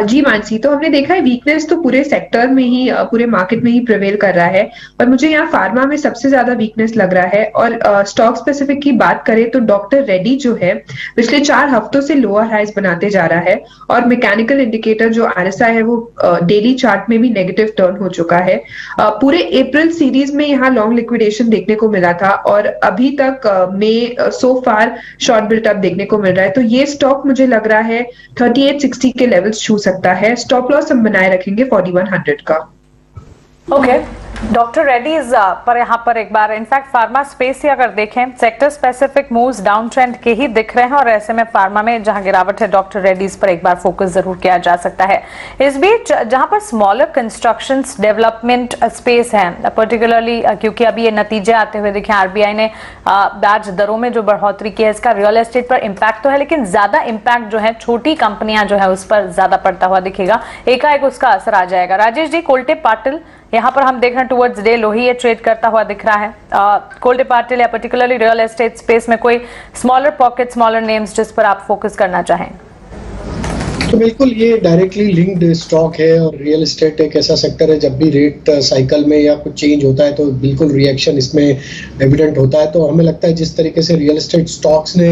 जी मानसी, तो हमने देखा है वीकनेस तो पूरे सेक्टर में ही, पूरे मार्केट में ही प्रिवेल कर रहा है, और मुझे यहाँ फार्मा में सबसे ज्यादा वीकनेस लग रहा है। और स्टॉक स्पेसिफिक की बात करें तो डॉक्टर रेड्डी जो है पिछले 4 हफ्तों से लोअर हाइज बनाते जा रहा है, और मैकेनिकल इंडिकेटर जो आरएसआई है वो डेली चार्ट में भी नेगेटिव टर्न हो चुका है। पूरे अप्रैल सीरीज में यहाँ लॉन्ग लिक्विडेशन देखने को मिला था, और अभी तक मई सो फार शॉर्ट बिल्टअप देखने को मिल रहा है। तो ये स्टॉक मुझे लग रहा है 3860 के लेवल्स सकता है। स्टॉप लॉस हम बनाए रखेंगे 4100 का। ओके, डॉक्टर रेड्डीज पर यहाँ पर एक बार इनफैक्ट फार्मा स्पेस ही अगर देखें, sector specific moves down trend के ही दिख रहे हैं, और ऐसे में फार्मा में जहां गिरावट है डॉक्टर रेड्डीज पर एक बार फोकस जरूर किया जा सकता है। इस बीच जहां पर स्मॉलर कंस्ट्रक्शंस डेवलपमेंट स्पेस है, पर्टिकुलरली क्योंकि अभी ये नतीजे आते हुए देखें, आरबीआई ने ब्याज दरों में जो बढ़ोतरी की है इसका रियल एस्टेट पर इम्पैक्ट तो है, लेकिन ज्यादा इम्पैक्ट जो है छोटी कंपनियां जो है उस पर ज्यादा पड़ता हुआ दिखेगा, एकाएक उसका असर आ जाएगा। राजेश जी, कोल्टे पाटिल यहाँ पर हम देख रहे हैं टुवर्ड्स डे लो ही ये ट्रेड करता हुआ दिख रहा है। कोल्टे पाटिल या पर्टिकुलरली रियल एस्टेट स्पेस में कोई स्मॉलर पॉकेट, स्मॉलर नेम्स जिस पर आप फोकस करना चाहें? तो बिल्कुल ये डायरेक्टली लिंक्ड स्टॉक है, और रियल एस्टेट एक ऐसा सेक्टर है जब भी रेट साइकिल में या कुछ चेंज होता है तो बिल्कुल रिएक्शन इसमें एविडेंट होता है। तो हमें लगता है जिस तरीके से रियल एस्टेट स्टॉक्स ने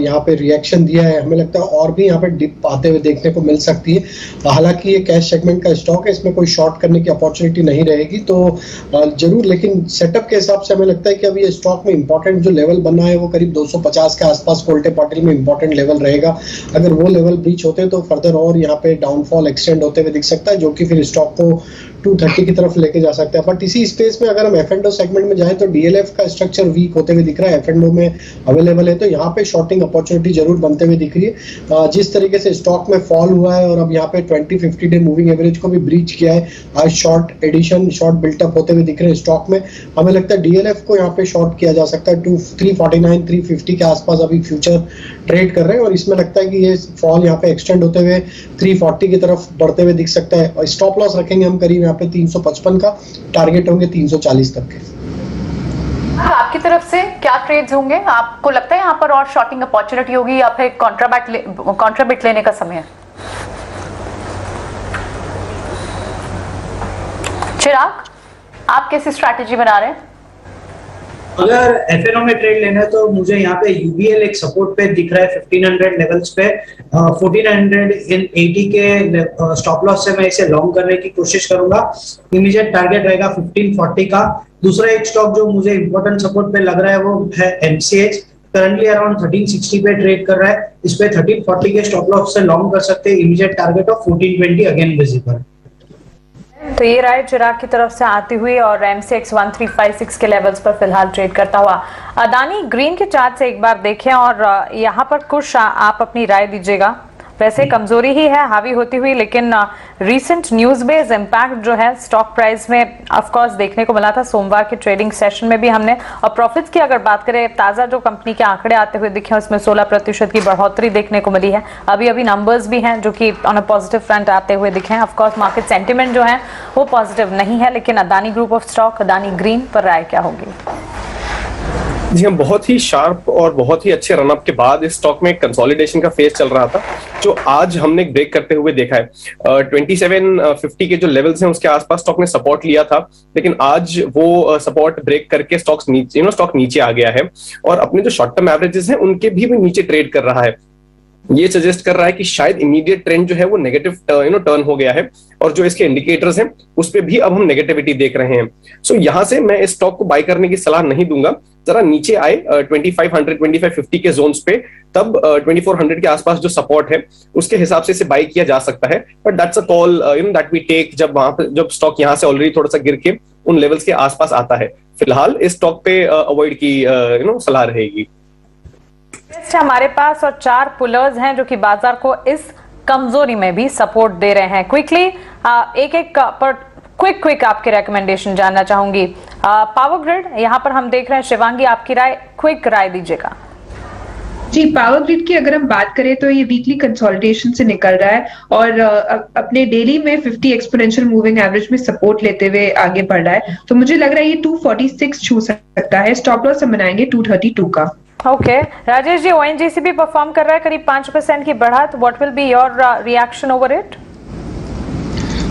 यहाँ पे रिएक्शन दिया है, हमें लगता है और भी यहाँ पे डिप आते हुए देखने को मिल सकती है। हालांकि ये कैश सेगमेंट का स्टॉक है, इसमें कोई शॉर्ट करने की अपॉर्चुनिटी नहीं रहेगी तो जरूर, लेकिन सेटअप के हिसाब से हमें लगता है कि अभी ये स्टॉक में इंपॉर्टेंट जो लेवल बना है वो करीब 250 के आसपास कोल्टे पाटिल में इंपॉर्टेंट लेवल रहेगा। अगर वो लेवल ब्रीच होते तो फर्दर और यहाँ पे डाउनफॉल एक्सटेंड होते हुए दिख सकता है, जो कि फिर स्टॉक को 230 की तरफ लेके जा सकता है। बट इसी स्पेस में अगर हम एफ&ओ सेगमेंट में जाए तो डीएलएफ का स्ट्रक्चर वीक होते हुए दिख रहा है, एफ&ओ में अवेलेबल है, तो यहाँ पे शॉर्टिंग अपॉर्चुनिटी जरूर बनते हुए दिख रही है। जिस तरीके से स्टॉक में फॉल हुआ है और अब यहाँ पे 20-50 डे मूविंग एवरेज को भी ब्रीच किया है, आज शॉर्ट एडिशन, शॉर्ट बिल्टअप होते हुए दिख रहे हैं स्टॉक में। हमें लगता है डीएलएफ को यहाँ पे शॉर्ट किया जा सकता है, 349-350 के आसपास अभी फ्यूचर ट्रेड कर रहे हैं, और इसमें लगता है कि ये फॉल यहाँ पे एक्सटेंड होते हुए 340 की तरफ बढ़ते हुए दिख सकता है। और स्टॉप लॉस रखेंगे हम करीब यहाँ पे 355 का, टारगेट होंगे 340 तक के। आपकी तरफ से क्या ट्रेड्स होंगे? आपको लगता है यहाँ पर और शॉर्टिंग अपॉर्चुनिटी होगी या फिर कॉन्ट्राबिट लेने का समय है? चिराग, आप कैसी स्ट्रैटेजी बना रहे हैं? अगर एफएनओ में ट्रेड लेना है तो मुझे यहाँ पे यूबीएल एक सपोर्ट पे दिख रहा है 1500 लेवल्स पे। 1480 के स्टॉप लॉस से मैं इसे लॉन्ग करने की कोशिश करूंगा। इमीडिएट टारगेट रहेगा 1540 का। दूसरा एक स्टॉक जो मुझे इंपॉर्टेंट सपोर्ट पे लग रहा है वो है एमसीएच। करंटली अराउंड 1360 पे ट्रेड कर रहा है। इस पे 1340 के स्टॉप लॉस से लॉन्ग कर सकते हैं। Immediate target of 1420 again visible. तो ये राय चिराग की तरफ से आती हुई और एमसीएक्स 1356 के लेवल्स पर फिलहाल ट्रेड करता हुआ। अदानी ग्रीन के चार्ट से एक बार देखें और यहाँ पर कुछ आप अपनी राय दीजिएगा। वैसे कमजोरी ही है हावी होती हुई, लेकिन रीसेंट न्यूज बेस्ड इम्पैक्ट जो है स्टॉक प्राइस में ऑफ कोर्स देखने को मिला था सोमवार के ट्रेडिंग सेशन में भी हमने। और प्रॉफिट्स की अगर बात करें, ताजा जो कंपनी के आंकड़े आते हुए दिखे उसमें 16% की बढ़ोतरी देखने को मिली है। अभी अभी नंबर्स भी हैं जो कि ऑन अ पॉजिटिव फ्रंट आते हुए दिखे हैं। ऑफ कोर्स मार्केट सेंटिमेंट जो है वो पॉजिटिव नहीं है, लेकिन Adani group of stock, Adani green पर राय क्या होगी? जी हम बहुत ही शार्प और बहुत ही अच्छे रनअप के बाद इस स्टॉक में कंसोलिडेशन का फेज चल रहा था, जो आज हमने ब्रेक करते हुए देखा है। 2750 के जो लेवल्स हैं उसके आसपास स्टॉक ने सपोर्ट लिया था, लेकिन आज वो सपोर्ट ब्रेक करके स्टॉक नीचे आ गया है और अपने जो शॉर्ट टर्म एवरेजेस हैं उनके भी नीचे ट्रेड कर रहा है। ये सजेस्ट कर रहा है कि शायद इमीडिएट ट्रेंड जो है वो नेगेटिव टर्न हो गया है और जो इसके इंडिकेटर्स हैं उस पे भी अब हम नेगेटिविटी देख रहे हैं। सो यहां से मैं इस स्टॉक को बाय करने की सलाह नहीं दूंगा। जरा नीचे आए 2500 2550 के जोन्स पे, तब 2400 के आसपास जो सपोर्ट है उसके हिसाब से इसे बाय किया जा सकता है। But that's a call that we take जब स्टॉक यहां से ऑलरेडी थोड़ा सा गिर के उन लेवल्स के आसपास आता है। फिलहाल इस स्टॉक पे अवॉइड की सलाह रहेगी। हमारे पास और 4 पुलर्स हैं जो कि बाजार को इस कमजोरी में भी सपोर्ट दे रहे हैं। क्विकली एक पर क्विक आपके रेकमेंडेशन जानना चाहूंगी। पावर ग्रिड यहाँ पर हम देख रहे हैं, शिवांगी आपकी राय, क्विक राय दीजिएगा। जी, पावर ग्रिड की अगर हम बात करें तो ये वीकली कंसोलिडेशन से निकल रहा है और अपने डेली में 50 एक्सपोनेंशियल मूविंग एवरेज में सपोर्ट लेते हुए आगे बढ़ रहा है। तो मुझे लग रहा है ये 246 छू सकता है। स्टॉप लॉस हम बनाएंगे 232 का। ओके राजेश जी, ओएनजीसी भी परफॉर्म कर रहा है करीब 5% की बढ़त। What will be your reaction over it?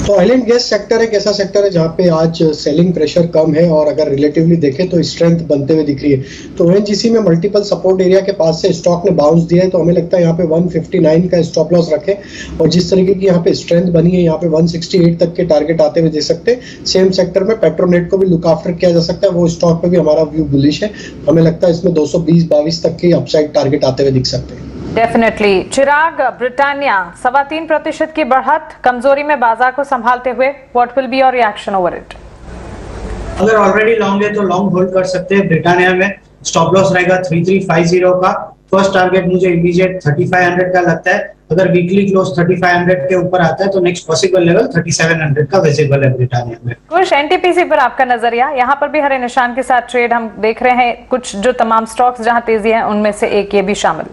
तो ऑयल एंड गैस सेक्टर एक ऐसा सेक्टर है जहाँ पे आज सेलिंग प्रेशर कम है और अगर रिलेटिवली देखें तो स्ट्रेंथ बनते हुए दिख रही है। तो ओएनजीसी में मल्टीपल सपोर्ट एरिया के पास से स्टॉक ने बाउंस दिया है, तो हमें लगता है यहाँ पे 159 का स्टॉप लॉस रखें और जिस तरीके की यहाँ पे स्ट्रेंथ बनी है यहाँ पे 168 तक के टारगेट आते हुए दे सकते हैं। सेम सेक्टर में पेट्रोनेट को भी लुक आफ्टर किया जा सकता है, वो स्टॉक पे भी हमारा व्यू बुलिश है। हमें लगता है इसमें 220-22 तक के अपसाइड टारगेट आते हुए दिख सकते हैं। डेफिनेटली। चिराग, ब्रिटानिया 3.25% की बढ़त कमजोरी में बाजार को संभालते हुए, what will be your reaction over it? अगर ऑलरेडी लॉन्ग है तो लॉन्ग होल्ड कर सकते हैं। ब्रिटानिया में स्टॉप लॉस रहेगा 3350 का। फर्स्ट टारगेट मुझे इमीडिएट 3500 का लगता है। अगर वीकली क्लोज 3500 के ऊपर आता है तो नेक्स्ट पॉसिबल लेवल 3700 का विजिबल है ब्रिटानिया में। कुछ एनटीपीसी पर आपका नजरिया? यहाँ पर भी हरे निशान के साथ ट्रेड हम देख रहे हैं। कुछ जो तमाम स्टॉक्स जहां तेजी है उनमें से एक ये भी शामिल।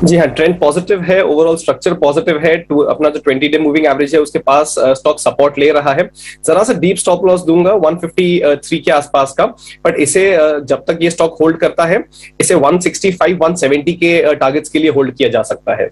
जी हाँ, ट्रेंड पॉजिटिव है, ओवरऑल स्ट्रक्चर पॉजिटिव है। अपना जो 20 डे मूविंग एवरेज है उसके पास स्टॉक सपोर्ट ले रहा है। जरा सा डीप स्टॉप लॉस दूंगा 153 के आसपास का, बट इसे जब तक ये स्टॉक होल्ड करता है इसे 165 170 के टारगेट्स के लिए होल्ड किया जा सकता है।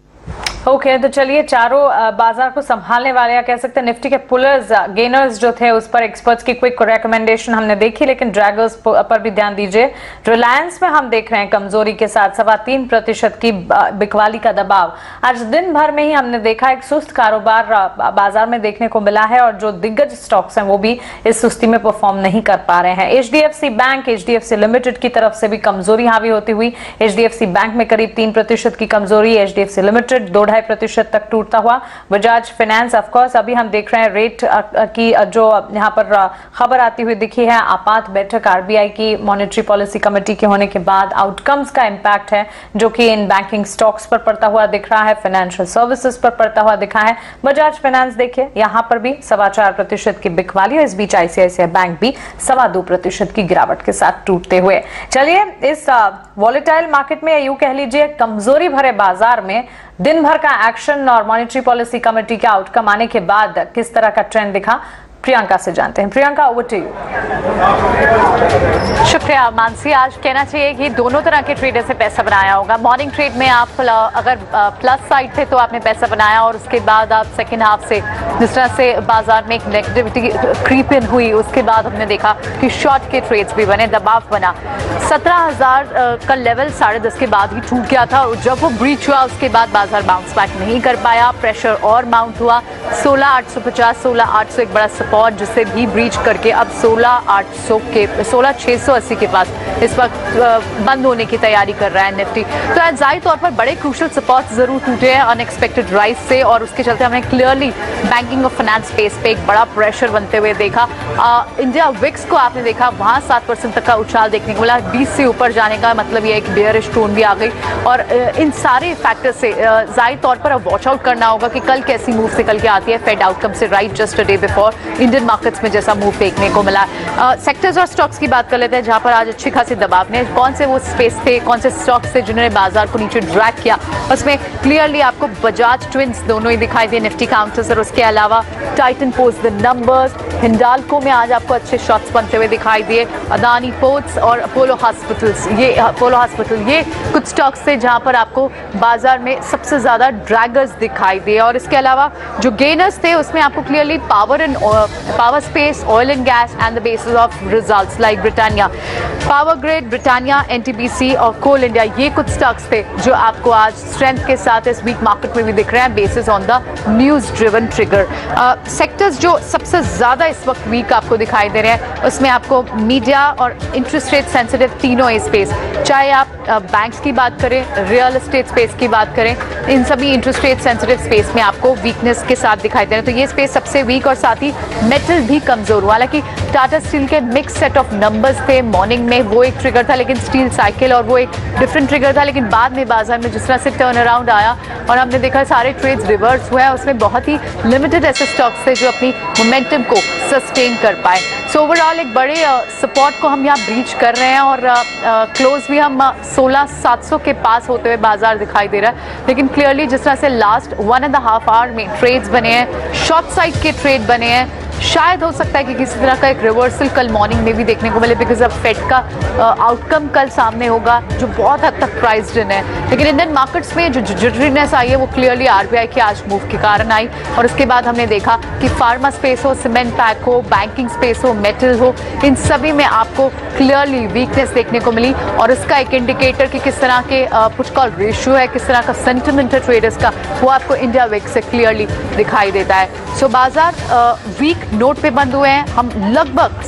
ओके तो चलिए, चारों बाजार को संभालने वाले या कह सकते हैं निफ्टी के पुलर्स गेनर्स जो थे उस पर एक्सपर्ट्स की क्विक रिकमेंडेशन हमने देखी, लेकिन ड्रैगर्स पर भी ध्यान दीजिए। रिलायंस में हम देख रहे हैं कमजोरी के साथ 3.25% की बिकवाली का दबाव। आज दिन भर में ही हमने देखा एक सुस्त कारोबार बाजार में देखने को मिला है और जो दिग्गज स्टॉक्स हैं वो भी इस सुस्ती में परफॉर्म नहीं कर पा रहे हैं। एचडीएफसी बैंक, एचडीएफसी लिमिटेड की तरफ से भी कमजोरी हावी होती हुई। एचडीएफसी बैंक में करीब 3% की कमजोरी, एचडीएफसी लिमिटेड 2.5% तक टूटता हुआ। बजाज फाइनेंस ऑफकोर्स अभी हम देख रहे हैं रेट की जो यहाँ पर खबर आती हुई दिखी है, आपात बैठक आरबीआई की मॉनेटरी पॉलिसी कमेटी के होने के बाद आउटकम्स का इंपैक्ट है जो कि इन बैंकिंग स्टॉक्स पर पड़ता हुआ दिख रहा है, फाइनेंशियल सर्विसेज पर पड़ता हुआ दिखा है। बजाज फाइनेंस देखिए यहाँ पर भी 4.25% की बिकवाली और इस बीच आईसीआईसीआई बैंक भी 2.25% की गिरावट के साथ टूटते हुए। चलिए, इस वॉलेटाइल मार्केट में यूं कह लीजिए कमजोरी भरे बाजार में दिन भर का एक्शन और मॉनेटरी पॉलिसी कमेटी के आउटकम आने के बाद किस तरह का ट्रेंड दिखा, प्रियंका से जानते हैं। Priyanka, over to you. शुक्रिया मानसी। आज कहना चाहिए कि दोनों तरह के ट्रेडर से पैसा बनाया होगा। मॉर्निंग ट्रेड में आप अगर प्लस साइड थे तो आपने पैसा बनाया, और उसके बाद आप सेकेंड हाफ से जिस तरह से बाजार में एक नेगेटिविटी क्रीप इन हुई, उसके बाद हमने देखा कि शॉर्ट के ट्रेड्स भी बने, दबाव बना। 17,000 का लेवल 10:30 के बाद ही टूट गया था, और जब वो ब्रीच हुआ उसके बाद बाजार बाउंस बैक नहीं कर पाया, प्रेशर और माउंट हुआ। 16,850, 16,800 एक बड़ा सपोर्ट, जिससे भी ब्रीच करके अब 16,680 के पास इस वक्त बंद होने की तैयारी कर रहा है निफ्टी। तो जाहिर तौर पर बड़े क्रूशल सपोर्ट जरूर टूटे हैं अनएक्सपेक्टेड राइज से, और उसके चलते हमने क्लियरली बैंकिंग और फाइनेंस स्पेस पे एक बड़ा प्रेशर बनते हुए देखा। इंडिया विक्स को आपने देखा, वहां 7% तक का उछाल देखने को मिला। 20 से ऊपर जाने का मतलब ये एक बेयरिश टोन भी आ गई, और इन सारे फैक्टर से जाहिर तौर पर अब वॉच आउट करना होगा कि कल कैसी मूव निकल के आती है फेड आउटकम से right just a day before Indian markets में जैसा मूव देखने को मिला। सेक्टर्स और स्टॉक्स की बात कर लेते हैं, जहां पर आज अच्छी खासी दबाव ने, कौन से वो स्पेस थे, कौन से स्टॉक्स थे जिन्होंने बाजार को नीचे ड्रैग किया। उसमें क्लियरली आपको बजाज ट्विंस दोनों ही दिखाई दिए निफ्टी काउंटर्स, और उसके अलावा Titan post the numbers, Hindalco में आज आपको अच्छे शॉट्स बनते हुए दिखाई दिए, अदानी पोर्ट्स और अपोलो हॉस्पिटल, ये कुछ स्टॉक्स थे जहां पर आपको बाजार में सबसे ज्यादा ड्रैगर्स दिखाई दिए। और इसके अलावा जो गेनर्स थे उसमें आपको clearly power space, oil and gas and the basis of results like Britannia, power grid, Britannia, NTPC और कोल इंडिया, ये कुछ स्टॉक्स थे जो आपको आज स्ट्रेंथ के साथ इस वीक मार्केट में भी दिख रहे हैं basis on the news driven trigger. Sectors जो सबसे ज्यादा इस वक्त वीक आपको दिखाई दे रहे हैं, उसमें आपको मीडिया और इंटरेस्ट रेट सेंसिटिव तीनों स्पेस, चाहे आप बैंक्स की बात करें, रियल एस्टेट स्पेस की बात करें, इन सभी इंटरेस्ट रेट सेंसिटिव स्पेस में आपको वीकनेस के साथ दिखाई दे रहे हैं। तो ये स्पेस सबसे वीक, और साथ ही मेटल भी कमजोर हुआ। हालांकि टाटा स्टील के मिक्स सेट ऑफ नंबर्स थे मॉर्निंग में, वो एक ट्रिगर था, लेकिन स्टील साइकिल और वो एक डिफरेंट ट्रिगर था, लेकिन बाद में बाजार में जिस तरह से टर्न अराउंड आया और हमने देखा सारे ट्रेड्स रिवर्स हुए हैं, उसमें बहुत ही लिमिटेड ऐसे स्टॉक्स थे जो अपनी मोमेंटम को सस्टेन कर पाए। सो ओवरऑल एक बड़े सपोर्ट को हम यहाँ ब्रीच कर रहे हैं, और क्लोज भी हम 16,700 के पास होते हुए बाजार दिखाई दे रहा है। लेकिन क्लियरली जिस तरह से लास्ट 1.5 आवर में ट्रेड्स बने हैं, शॉर्ट साइड के ट्रेड बने हैं, शायद हो सकता है कि किसी तरह का एक रिवर्सल कल मॉर्निंग में भी देखने को मिले, बिकॉज अब फेड का आउटकम कल सामने होगा जो बहुत हद तक प्राइस्ड इन है। लेकिन इंडियन मार्केट्स में जो जिटरीनेस आई है वो क्लियरली आरबीआई के आज मूव के कारण आई, और उसके बाद हमने देखा कि फार्मा स्पेस हो, सीमेंट पैक हो, बैंकिंग स्पेस हो, मेटल हो, इन सभी में आपको क्लियरली वीकनेस देखने को मिली, और इसका एक इंडिकेटर कि किस तरह के पुट कॉल रेशियो है, किस तरह का सेंटिमेंट है ट्रेडर्स का, वो आपको इंडिया विक्स से क्लियरली दिखाई देता है। सो बाजार वीक नोट पे बंद हुए हैं। हम लगभग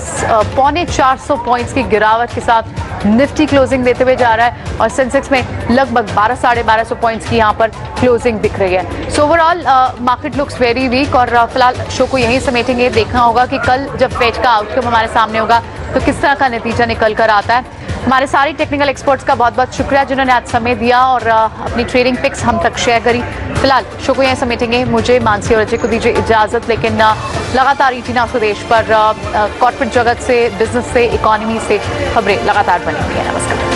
450 पॉइंट्स की गिरावट के साथ निफ्टी क्लोजिंग देते हुए जा रहा है, और सेंसेक्स में लगभग 1200-1250 पॉइंट्स की यहाँ पर क्लोजिंग दिख रही है। So overall market looks very weak, और फिलहाल शो को यहीं समेटेंगे। देखना होगा कि कल जब फेड का आउटकम हमारे सामने होगा तो किस तरह का नतीजा निकल कर आता है। हमारे सारे टेक्निकल एक्सपर्ट्स का बहुत बहुत शुक्रिया जिन्होंने आज समय दिया और अपनी ट्रेडिंग पिक्स हम तक शेयर करी। फिलहाल शो को यहीं समेटेंगे। मुझे मानसी और अजय को दीजिए इजाजत, लेकिन लगातार ईटीना स्वदेश पर कॉर्पोरेट जगत से, बिजनेस से, इकोनॉमी से खबरें लगातार बनी हुई है। नमस्कार।